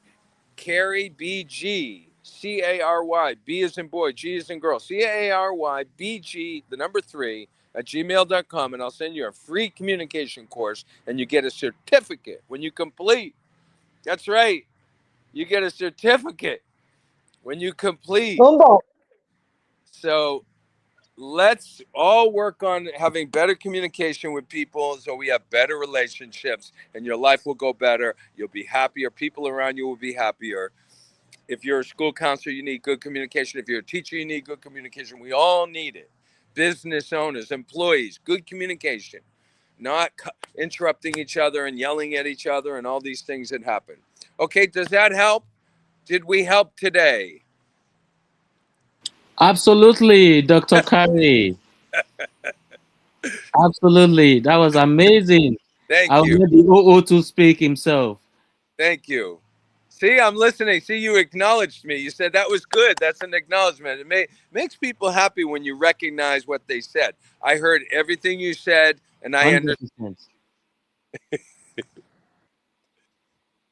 Carrie BG, Cary, B as in boy, G as in girl, CARYBG, the number 3 at gmail.com, and I'll send you a free communication course and you get a certificate when you complete. That's right. You get a certificate when you complete. Number. So let's all work on having better communication with people so we have better relationships and your life will go better. You'll be happier. People around you will be happier. If you're a school counselor, you need good communication. If you're a teacher, you need good communication. We all need it. Business owners, employees, good communication, not interrupting each other and yelling at each other and all these things that happen. Okay, does that help? Did we help today? Absolutely, Dr. Kari. Absolutely. That was amazing. Thank I'll you. let the OO to speak himself. Thank you. See, I'm listening. See, you acknowledged me. You said that was good. That's an acknowledgement. Makes people happy when you recognize what they said. I heard everything you said, and I understand. 100%.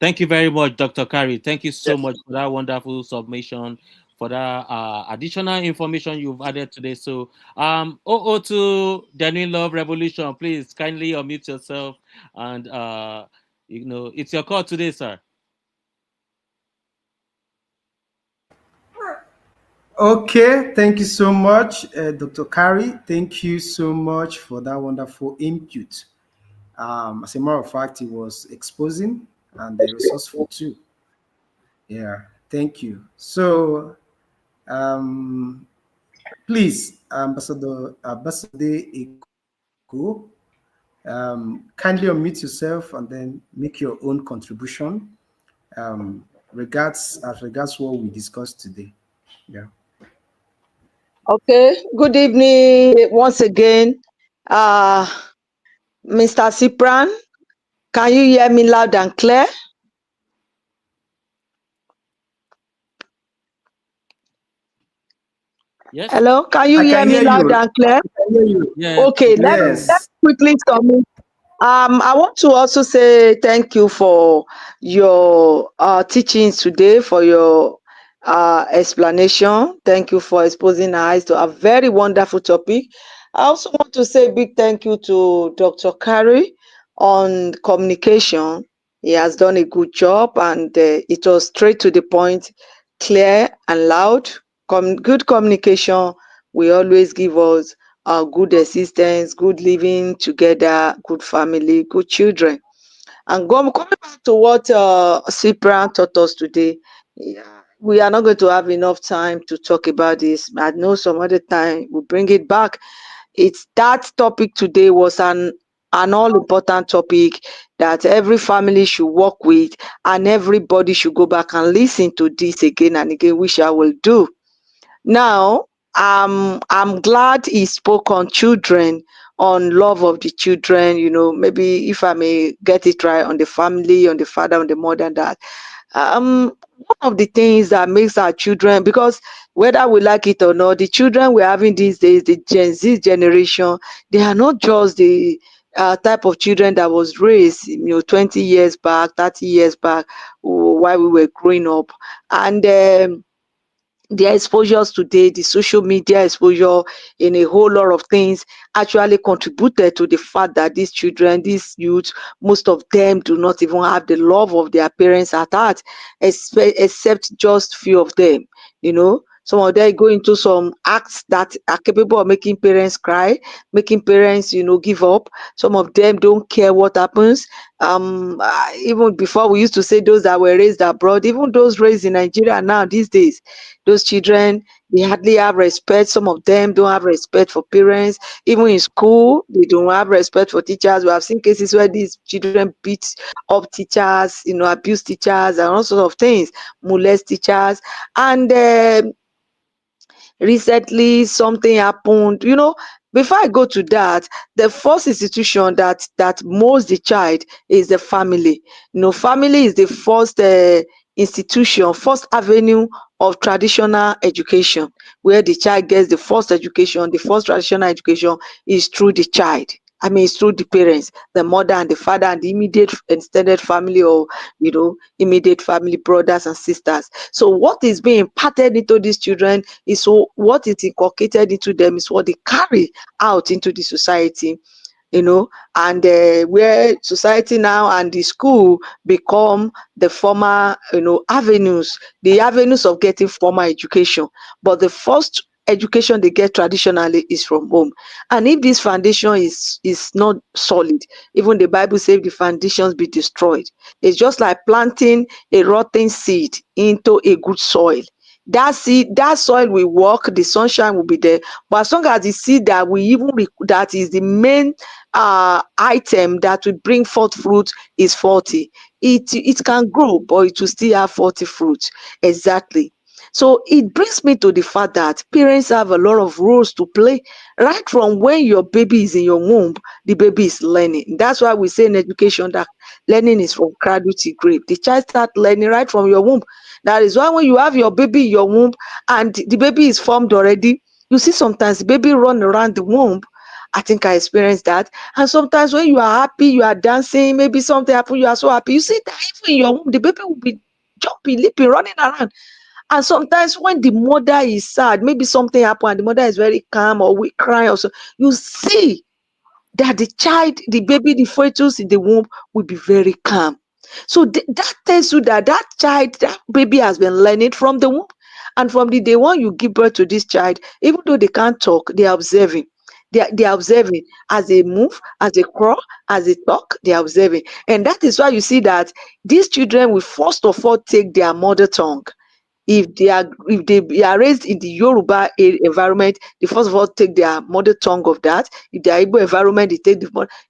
Thank you very much, Dr. Kari. Thank you so Yes. much for that wonderful submission, for that additional information you've added today. So, OO to Genuine Love Revolution, please kindly unmute yourself, and it's your call today, sir. Okay, thank you so much, Dr. Kari. Thank you so much for that wonderful input. As a matter of fact, it was exposing and resourceful too. Yeah, thank you. So, um, please, Ambassador Eko, kindly unmute yourself and then make your own contribution regards what we discussed today. Yeah. Okay. Good evening once again. Uh, Mr. Cyprian, can you hear me loud and clear? Yes. Hello, can you I hear can me hear loud you. and clear? I can hear you. Yes. Okay, let Yes. me quickly submit. I want to also say thank you for your teachings today, for your explanation. Thank you for exposing our eyes to a very wonderful topic. I also want to say a big thank you to Dr. Kari on communication. He has done a good job, and it was straight to the point, clear and loud. Good communication will always give us good existence, good living together, good family, good children. And coming back to what Cyprian taught us today, yeah, we are not going to have enough time to talk about this. I know some other time we'll bring it back. It's that topic today was an all important topic that every family should work with, and everybody should go back and listen to this again and again, which I will do. Now, I'm glad he spoke on children, on love of the children, maybe if I may get it right, on the family, on the father, on the mother, and that. One of the things that makes our children, because whether we like it or not, the children we're having these days, the Gen Z generation, they are not just the type of children that was raised, 20 years back, 30 years back, while we were growing up. And their exposures today, the social media exposure in a whole lot of things actually contributed to the fact that these children, these youth, most of them do not even have the love of their parents at heart, except just few of them. Some of them go into some acts that are capable of making parents cry, making parents, give up. Some of them don't care what happens. Even before, we used to say those that were raised abroad, even those raised in Nigeria now these days, those children, they hardly have respect. Some of them don't have respect for parents. Even in school, they don't have respect for teachers. We have seen cases where these children beat up teachers, abuse teachers, and all sorts of things, molest teachers. And recently something happened. Before I go to that, the first institution that molds the child is the family. Family is the first institution, first avenue of traditional education, where the child gets the first education. The first traditional education is through the child. I mean, it's through the parents, the mother and the father, and the immediate extended family, or immediate family, brothers and sisters. So what is being imparted into these children is, so what is inculcated into them is what they carry out into the society. And where society now and the school become the former, avenues, the avenues of getting formal education. But the first education they get traditionally is from home. And if this foundation is not solid, even the Bible says the foundations be destroyed. It's just like planting a rotten seed into a good soil. That seed, that soil will work, the sunshine will be there. But as long as the seed that we even that is the main item that will bring forth fruit is faulty, it can grow, but it will still have faulty fruit. Exactly. So it brings me to the fact that parents have a lot of roles to play. Right from when your baby is in your womb, the baby is learning. That's why we say in education that learning is from cradle to grave. The child start learning right from your womb. That is why when you have your baby in your womb and the baby is formed already, you see sometimes the baby run around the womb. I think I experienced that. And sometimes when you are happy, you are dancing, maybe something happened, you are so happy. You see that even in your womb, the baby will be jumping, leaping, running around. And sometimes when the mother is sad, maybe something happened and the mother is very calm or we cry or so, you see that the child, the baby, the fetus in the womb will be very calm. So that tells you that that child, that baby has been learning from the womb. And from the day one you give birth to this child, even though they can't talk, they are observing. They are observing as they move, as they crawl, as they talk, they are observing. And that is why you see that these children will first of all take their mother tongue. If they are raised in the Yoruba environment, they first of all take their mother tongue of that. If they are Igbo environment, they take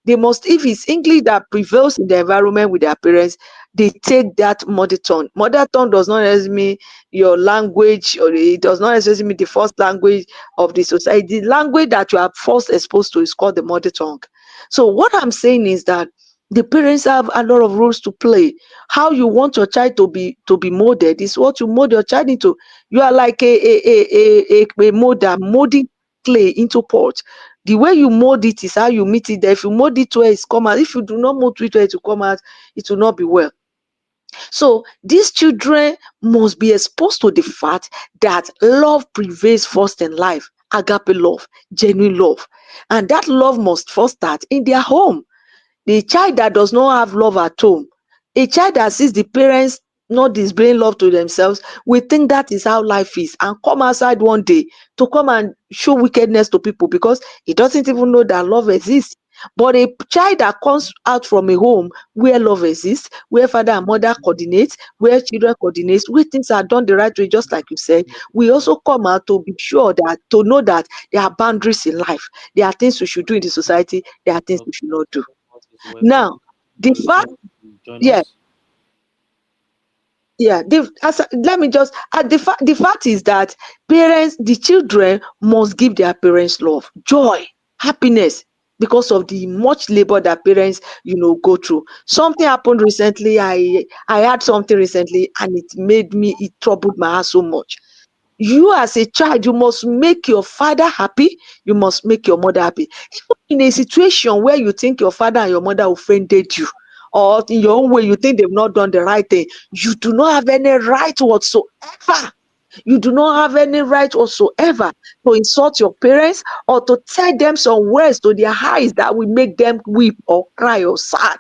they must, if it's English that prevails in the environment with their parents, they take that mother tongue. Mother tongue does not necessarily mean your language, or it does not necessarily mean the first language of the society. The language that you are first exposed to is called the mother tongue. So what I'm saying is that the parents have a lot of roles to play. How you want your child to be molded is what you mold your child into. You are like a molder molding clay into pot. The way you mold it is how you meet it there. If you mold it where it's come out, if you do not mold it where it will come out, it will not be well. So these children must be exposed to the fact that love prevails first in life. Agape love, genuine love. And that love must first start in their home. The child that does not have love at home, a child that sees the parents not displaying love to themselves, will think that is how life is and come outside one day to come and show wickedness to people because he doesn't even know that love exists. But a child that comes out from a home where love exists, where father and mother coordinate, where children coordinate, where things are done the right way, just like you said, we also come out to be sure that, to know that there are boundaries in life. There are things we should do in the society, there are things we should not do. Now, the fact, Join yeah, us. yeah, let me just the fact is that parents, the children must give their parents love, joy, happiness, because of the much labor that parents, go through. Something happened recently. I had something recently, and it troubled my heart so much. You as a child, you must make your father happy, you must make your mother happy. Even in a situation where you think your father and your mother offended you, or in your own way you think they've not done the right thing, you do not have any right whatsoever. You do not have any right whatsoever to insult your parents or to tell them some words to their eyes that will make them weep or cry or sad.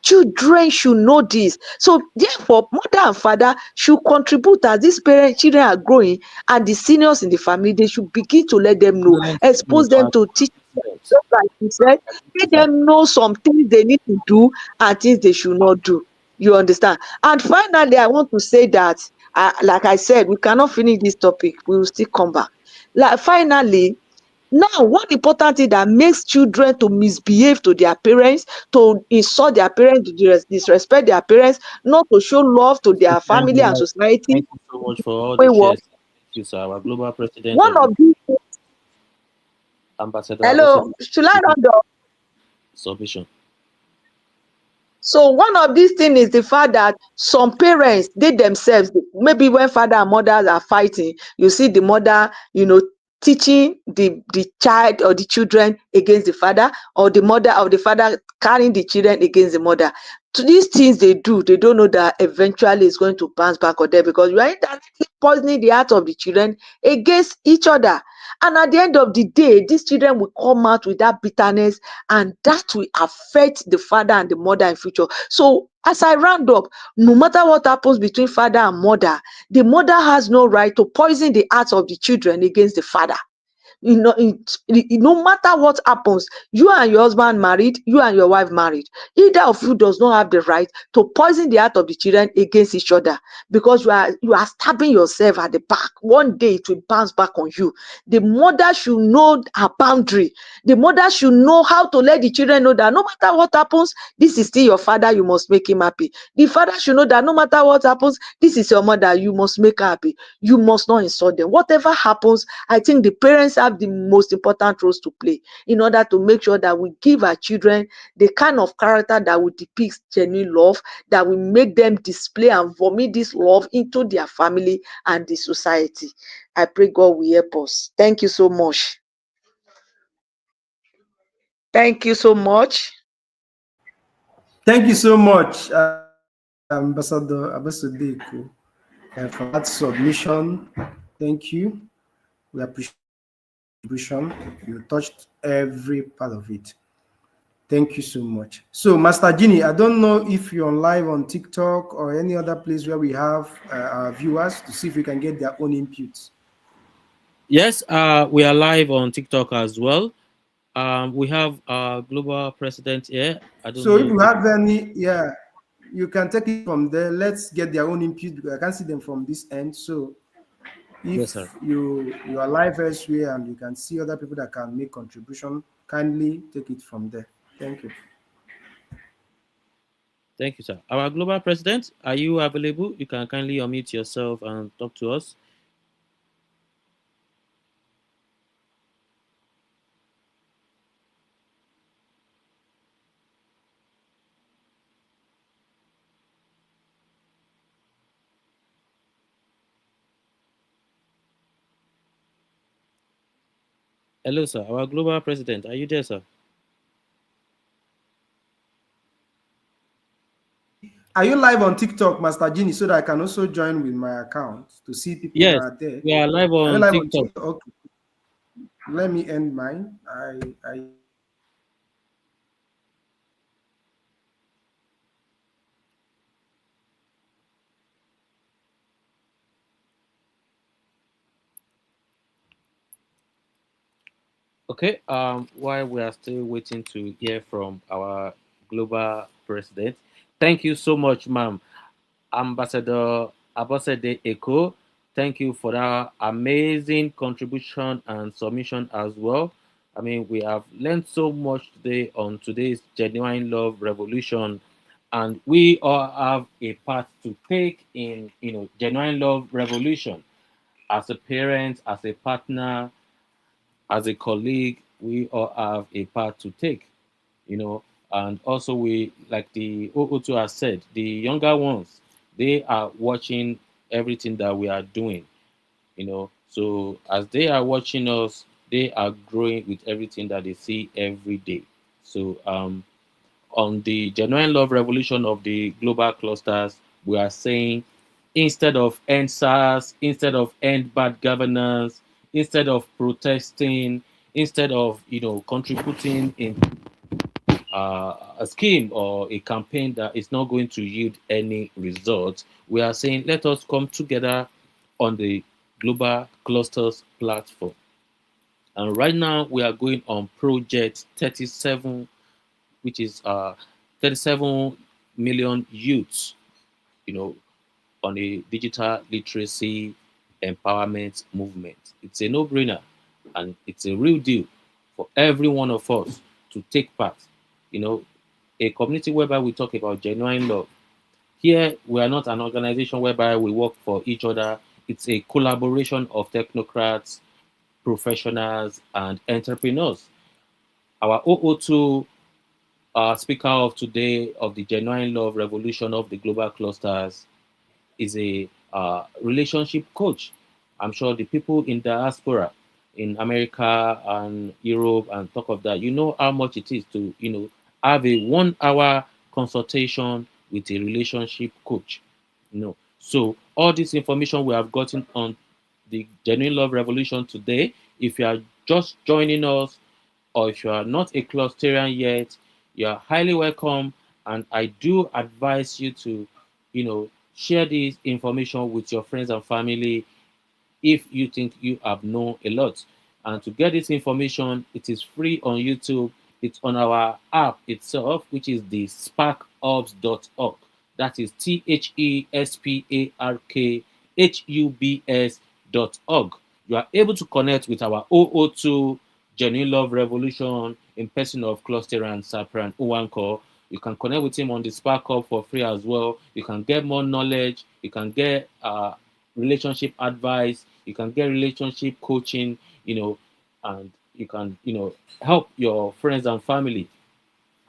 Children should know this. So therefore, mother and father should contribute as these parents, children are growing, and the seniors in the family, they should begin to let them know, Excellent expose point. them to teach them, just like you said, let them know some things they need to do and things they should not do. You understand? And finally, I want to say that, like I said, we cannot finish this topic. We will still come back. Like finally, now, one important thing that makes children to misbehave to their parents, to insult their parents, to disrespect their parents, not to show love to their family and society, Thank you so much for all the way work, shares. you, sir. Our global president One of the of these, Ambassador hello, Abosede should I round up? submission. So one of these things is the fact that some parents, they themselves, maybe when father and mothers are fighting, you see the mother, teaching the child or the children against the father, or the mother or the father carrying the children against the mother. To these things they do, they don't know that eventually it's going to bounce back on them, because you are indirectly poisoning the heart of the children against each other. And at the end of the day, these children will come out with that bitterness, and that will affect the father and the mother in future. So as I round up, no matter what happens between father and mother, the mother has no right to poison the hearts of the children against the father. No matter what happens, you and your husband married, you and your wife married, either of you does not have the right to poison the heart of the children against each other, because you are stabbing yourself at the back. One day it will bounce back on you. The mother should know her boundary. The mother should know how to let the children know that no matter what happens, this is still your father, you must make him happy. The father should know that no matter what happens, this is your mother, you must make her happy. You must not insult them. Whatever happens, I think the parents have the most important roles to play in order to make sure that we give our children the kind of character that will depict genuine love, that will make them display and vomit this love into their family and the society. I pray God will help us. Thank you so much. Thank you so much. Thank you so much, Ambassador Abasodeko, for that submission. Thank you. We appreciate your contribution. You touched every part of it. Thank you so much. So, Master Genie, I don't know if you're on live on TikTok or any other place where we have our viewers, to see if we can get their own inputs. Yes, we are live on TikTok as well. We have our global president here. I don't So, if know. you have any, yeah, you can take it from there. Let's get their own input because I can't see them from this end. So, Yes, sir. if you are live elsewhere and you can see other people that can make contribution, kindly take it from there. Thank you. Thank you, sir. Our global president, are you available? You can kindly unmute yourself and talk to us. Hello, sir. Our global president, are you there, sir? Are you live on TikTok, Master Genie, so that I can also join with my account to see people that Yes, are there? we are live Are you on live on TikTok. TikTok? Okay. Let me end mine. I Okay. While we are still waiting to hear from our global president, thank you so much, ma'am. Ambassador Abosede Eko, thank you for that amazing contribution and submission as well. I mean, we have learned so much today on today's Genuine Love Revolution, and we all have a part to take in, Genuine Love Revolution. As a parent, as a partner, as a colleague, we all have a part to take, you know. And also, we, like the O2 has said, the younger ones, they are watching everything that we are doing, you know. So as they are watching us, they are growing with everything that they see every day. So on the genuine love revolution of the global clusters, we are saying, instead of end SARS, instead of end bad governance, instead of protesting, instead of contributing in a scheme or a campaign that is not going to yield any results, we are saying let us come together on the global clusters platform. And right now we are going on project 37, which is 37 million youths, you know, on a digital literacy empowerment movement. It's a no-brainer and it's a real deal for every one of us to take part. You know, a community whereby we talk about genuine love. Here, we are not an organization whereby we work for each other it's a collaboration of technocrats, professionals, and entrepreneurs. Our OO2 speaker of today of the Genuine Love Revolution of the Global Clusters is a relationship coach. I'm sure the people in diaspora in America and Europe and talk of that, you know how much it is to, have a 1 hour consultation with a relationship coach. So all this information we have gotten on the Genuine Love Revolution today, if you are just joining us or if you are not a clusterian yet, you are highly welcome. And I do advise you to, share this information with your friends and family if you think you have known a lot. And to get this information, it is free on YouTube. It's on our app itself, which is the sparkhubs.org. That is THESPARKHUBS.org. You are able to connect with our OO2 Genuine Love Revolution in person of Cluster and Sapran Uwanko. You can connect with him on the Spark Hub for free as well. You can get more knowledge. You can get relationship advice. You can get relationship coaching, and you can, help your friends and family.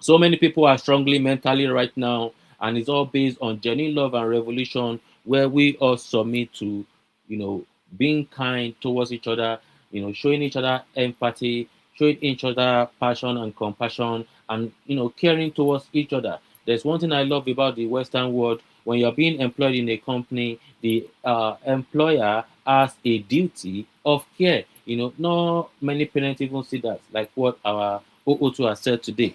So many people are struggling mentally right now, and it's all based on genuine love and revolution, where we all submit to, you know, being kind towards each other, showing each other empathy, showing each other passion and compassion, and caring towards each other. There's one thing I love about the Western world. When you're being employed in a company, the employer has a duty of care. Not many parents even see that, like what our OO2 has said today.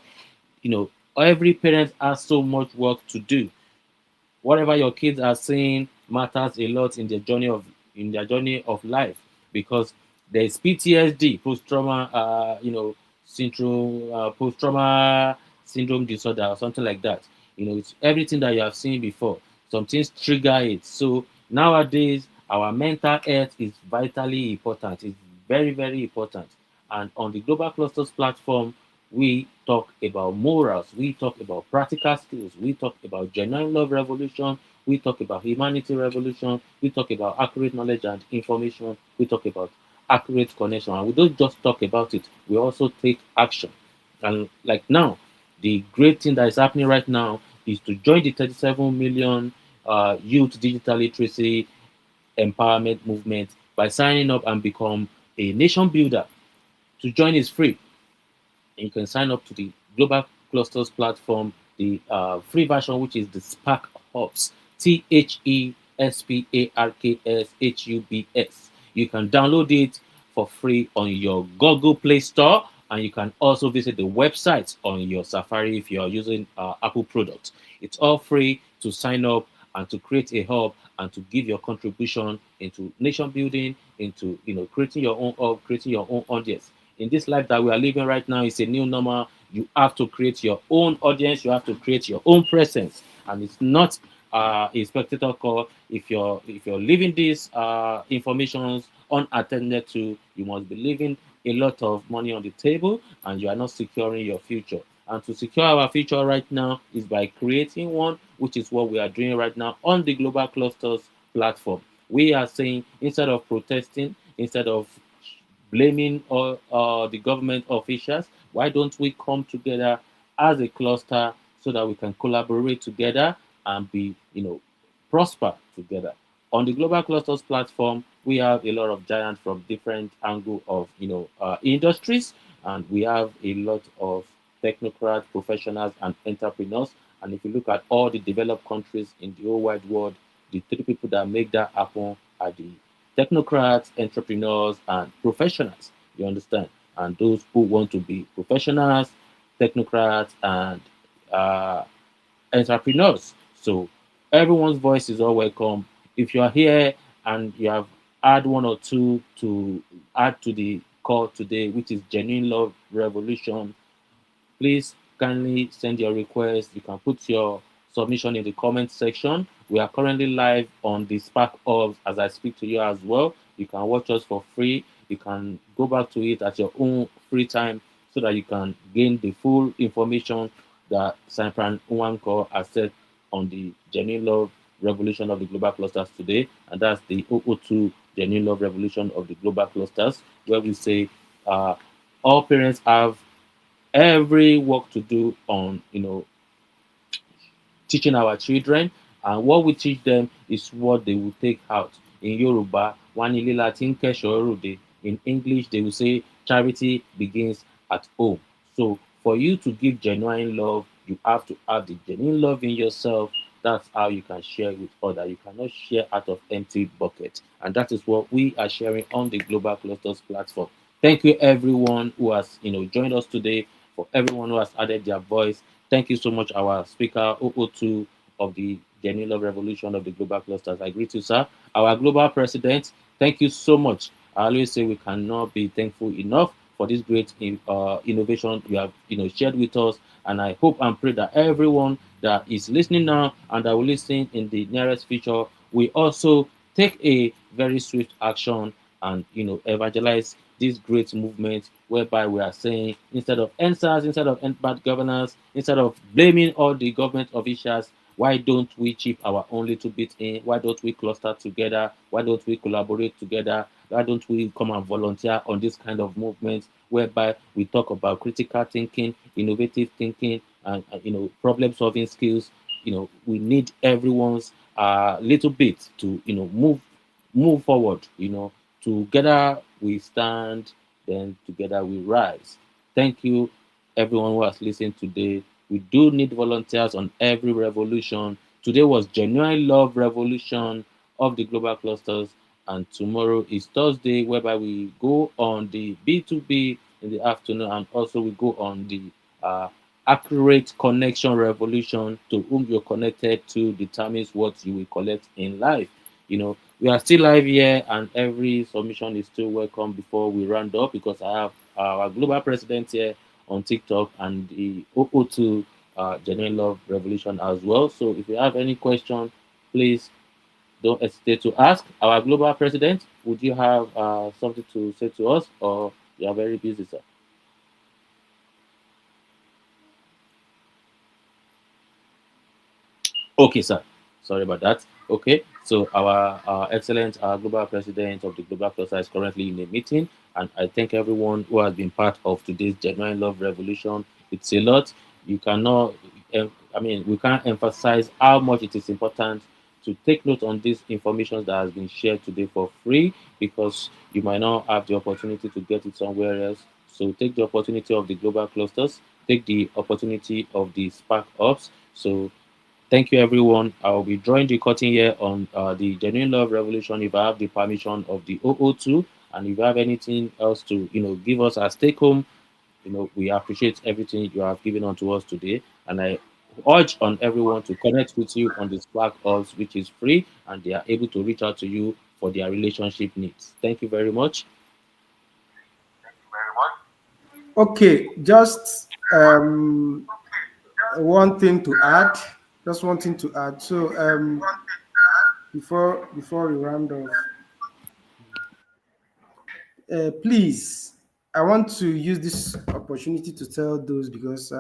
you know every parent has so much work to do. Whatever your kids are saying matters a lot in their journey of life, because there's PTSD, post trauma syndrome disorder or something like that. It's everything that you have seen before. Some things trigger it. So nowadays our mental health is vitally important. It's very, very important. And on the Global Clusters platform, we talk about morals, we talk about practical skills, we talk about genuine love revolution, we talk about humanity revolution, we talk about accurate knowledge and information, we talk about accurate connection. And we don't just talk about it, we also take action. And like now, the great thing that is happening right now is to join the 37 million youth digital literacy empowerment movement by signing up and become a nation builder. To join is free. You can sign up to the Global Clusters platform, the free version, which is the Spark Hubs, THESPARKSHUBS. You can download it for free on your Google Play Store, and you can also visit the website on your Safari if you are using Apple products. It's all free to sign up and to create a hub and to give your contribution into nation building, into creating your own hub, creating your own audience. In this life that we are living right now, it's a new normal. You have to create your own audience. You have to create your own presence, and it's not a spectator call. If you're leaving these informations unattended to, you must be leaving a lot of money on the table, and you are not securing your future. And to secure our future right now is by creating one, which is what we are doing right now on the Global Clusters platform. We are saying, instead of protesting, instead of blaming all the government officials, why don't we come together as a cluster so that we can collaborate together and be, prosper together? On the Global Clusters platform, we have a lot of giants from different angle of, industries, and we have a lot of technocrats, professionals, and entrepreneurs. And if you look at all the developed countries in the whole wide world, the three people that make that happen are the technocrats, entrepreneurs, and professionals. You understand? And those who want to be professionals, technocrats, and uh, entrepreneurs. So everyone's voice is all welcome. If you are here and you have had one or two to add to the call today, which is Genuine Love Revolution, please kindly send your request. You can put your submission in the comment section. We are currently live on the Spark Orbs as I speak to you as well. You can watch us for free. You can go back to it at your own free time so that you can gain the full information that Sanfran Uwanko has said on the Genuine Love revolution of the global clusters today, and that's the OO2 genuine love revolution of the global clusters, where we say uh, all parents have every work to do on teaching our children, and what we teach them is what they will take out. In Yoruba, wọ́n ní ilé la ti ń kẹ́ṣọ̀ọ́ ròde. In English, they will say charity begins at home. So for you to give genuine love, you have to have the genuine love in yourself. That's how you can share with others. You cannot share out of empty bucket. And that is what we are sharing on the Global Clusters platform. Thank you everyone who has joined us today, for everyone who has added their voice. Thank you so much, our speaker, OO2 of the Genuine Love Revolution of the Global Clusters. I greet you, sir. Our global president, thank you so much. I always say we cannot be thankful enough for this great innovation you have shared with us. And I hope and pray that everyone that is listening now and that will listen in the nearest future will also take a very swift action and evangelize this great movement whereby we are saying, instead of answers, instead of bad governance, instead of blaming all the government officials, why don't we chip our own little bit in? Why don't we cluster together? Why don't we collaborate together? Why don't we come and volunteer on this kind of movement whereby we talk about critical thinking, innovative thinking, and problem solving skills? We need everyone's little bit to move forward. Together we stand, then together we rise. Thank you, everyone who has listened today. We do need volunteers on every revolution. Today was Genuine Love Revolution of the Global Clusters, and tomorrow is Thursday, whereby we go on the B2B in the afternoon, and also we go on the accurate connection revolution. To whom you're connected to determines what you will collect in life. We are still live here, and every submission is still welcome before we round up, because I have our global president here on TikTok and the OO2 Genuine Love Revolution as well. So if you have any question, please don't hesitate to ask. Our global president, would you have something to say to us, or you are very busy, sir? Okay, sir. Sorry about that. Okay, so our excellent global president of the Global Cluster is currently in a meeting, and I thank everyone who has been part of today's Genuine Love Revolution. It's a lot. You cannot, we can't emphasize how much it is important to take note on this information that has been shared today for free, because you might not have the opportunity to get it somewhere else. So take the opportunity of the global clusters, take the opportunity of the spark ups. So thank you, everyone. I will be drawing the curtain here on the Genuine Love Revolution if I have the permission of the OO2. And if you have anything else to, give us as take home, we appreciate everything you have given unto us today. And I urge on everyone to connect with you on the Slack calls, which is free, and they are able to reach out to you for their relationship needs. Thank you very much. Okay, just one thing to add. Just one thing to add. So before we round off, please, I want to use this opportunity to tell those, because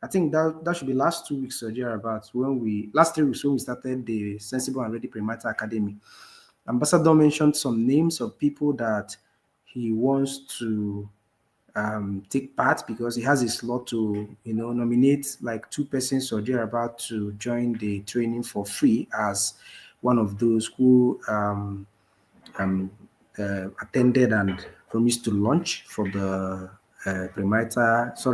I think that should be last 2 weeks or thereabouts, last 3 weeks when we started the Sensible and Ready Premarital Academy. Ambassador mentioned some names of people that he wants to take part, because he has a slot to nominate like 2 persons or thereabout to join the training for free, as one of those who um, attended and promised to launch for the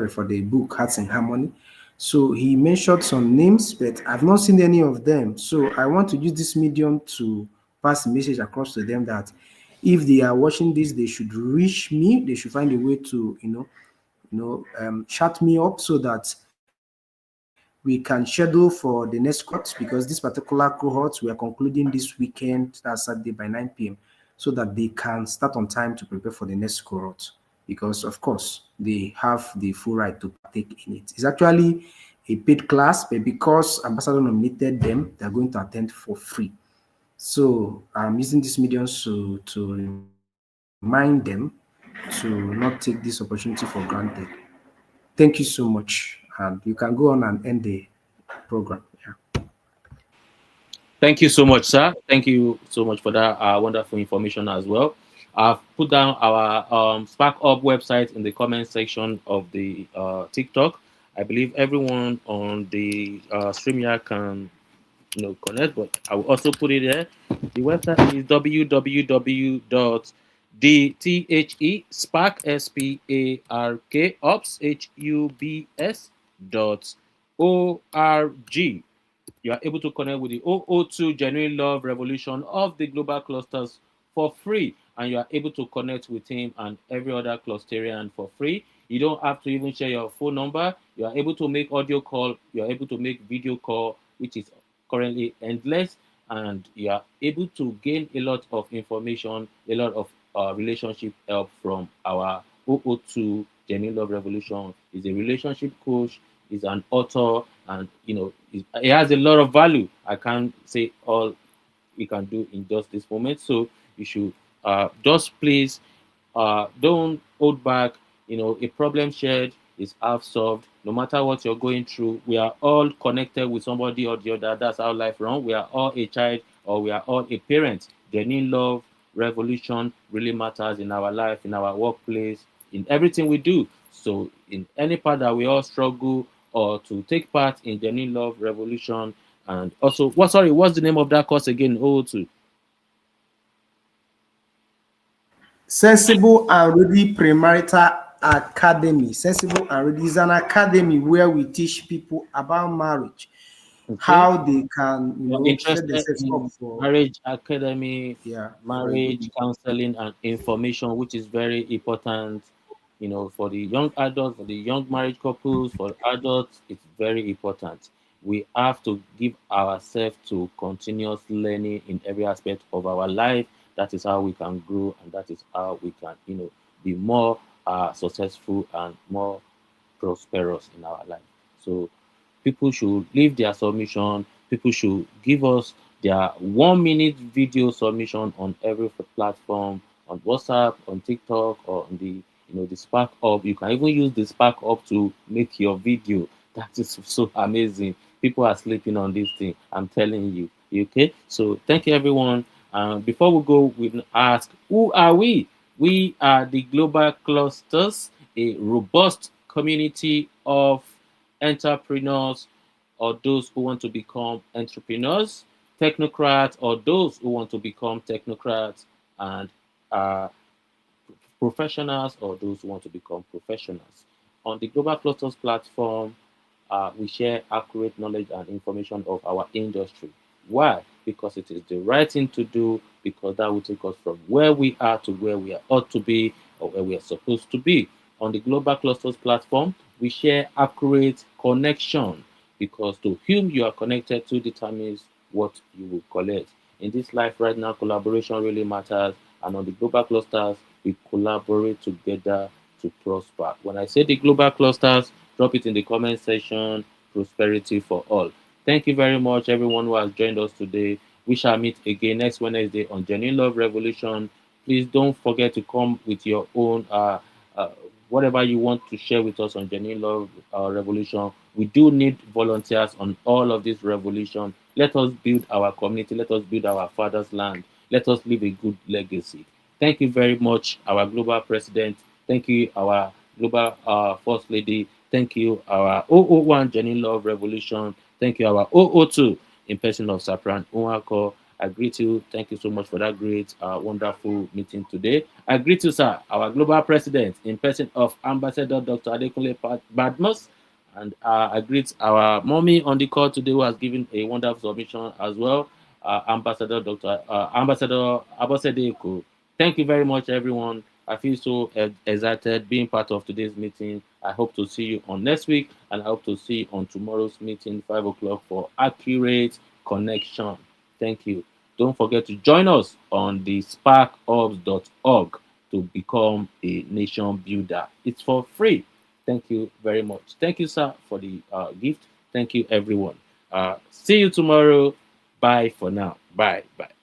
for the book Hearts in Harmony. So he mentioned some names, but I've not seen any of them. So I want to use this medium to pass a message across to them that if they are watching this, they should reach me. They should find a way to, chat me up, so that we can schedule for the next cohort, because this particular cohort we are concluding this weekend, that's Saturday by 9 p.m., so that they can start on time to prepare for the next cohort. Because of course they have the full right to partake in it. It's actually a paid class, but because Ambassador nominated them, they're going to attend for free. So I'm using this medium to remind them to not take this opportunity for granted. Thank you so much. And you can go on and end the program. Yeah. Thank you so much, sir. Thank you so much for that wonderful information as well. I've put down our Spark Up website in the comment section of the TikTok. I believe everyone on the StreamYard can connect, but I will also put it there. The website is www.the spark ops hubs.org. You are able to connect with the 002 Genuine Love Revolution of the Global Clusters for free. And you are able to connect with him and every other clusterian for free. You don't have to even share your phone number. You are able to make audio call. You are able to make video call, which is currently endless. And you are able to gain a lot of information, a lot of relationship help from our 002 Genuine Love Revolution. He's a relationship coach. He's an author, and it has a lot of value. I can't say all we can do in just this moment. So you should just please don't hold back. A problem shared is half solved. No matter what you're going through, we are all connected with somebody or the other. That's how life runs. We are all a child or we are all a parent. Genuine love, revolution really matters in our life, in our workplace, in everything we do. So in any part that we all struggle or to take part in genuine love revolution. And also, what's the name of that course again? Oh, to Sensible and Ready Premarital Academy. Sensible and Ready is an academy where we teach people about marriage, okay. how they can, You're set interested themselves up in for, marriage academy, yeah, for a good marriage marriage. counseling, and information, which is very important. For the young adults, for the young married couples, for adults, it's very important. We have to give ourselves to continuous learning in every aspect of our life. That is how we can grow, and that is how we can, be more successful and more prosperous in our life. So people should leave their submission. People should give us their 1 minute video submission on every platform, on WhatsApp, on TikTok, or on the Spark Up. You can even use the Spark Up to make your video. That is so amazing. People are sleeping on this thing. I'm telling you. Okay. So thank you, everyone. Before we go, we ask, who are we? We are the Global Clusters, a robust community of entrepreneurs or those who want to become entrepreneurs, technocrats or those who want to become technocrats, and uh, professionals or those who want to become professionals. On the Global Clusters platform, we share accurate knowledge and information of our industry. Why? Because it is the right thing to do, because that will take us from where we are to where we ought to be or where we are supposed to be. On the Global Clusters platform, we share accurate connection because to whom you are connected to determines what you will collect. In this life right now, collaboration really matters. And on the Global Clusters, we collaborate together to prosper. When I say the Global Clusters, drop it in the comment section. Prosperity for all. Thank you very much, everyone who has joined us today. We shall meet again next Wednesday on Genuine Love Revolution. Please don't forget to come with your own uh, whatever you want to share with us on Genuine Love Revolution. We do need volunteers on all of this revolution. Let us build our community. Let us build our father's land. Let us leave a good legacy. Thank you very much, our global president. Thank you, our global first lady. Thank you, our 001 Genuine Love Revolution. Thank you, our 002 in person of Sapran Unwako. I greet you. Thank you so much for that great, wonderful meeting today. I greet you, sir, our global president in person of Ambassador Dr. Adekunle Badmus. And I greet our mommy on the call today who has given a wonderful submission as well, Ambassador Abosede Eko. Thank you very much, everyone. I feel so excited being part of today's meeting. I hope to see you on next week, and I hope to see you on tomorrow's meeting, 5 o'clock, for accurate connection. Thank you. Don't forget to join us on the sparkups.org to become a nation builder. It's for free. Thank you very much. Thank you, sir, for the gift. Thank you, everyone. See you tomorrow. Bye for now. Bye. Bye.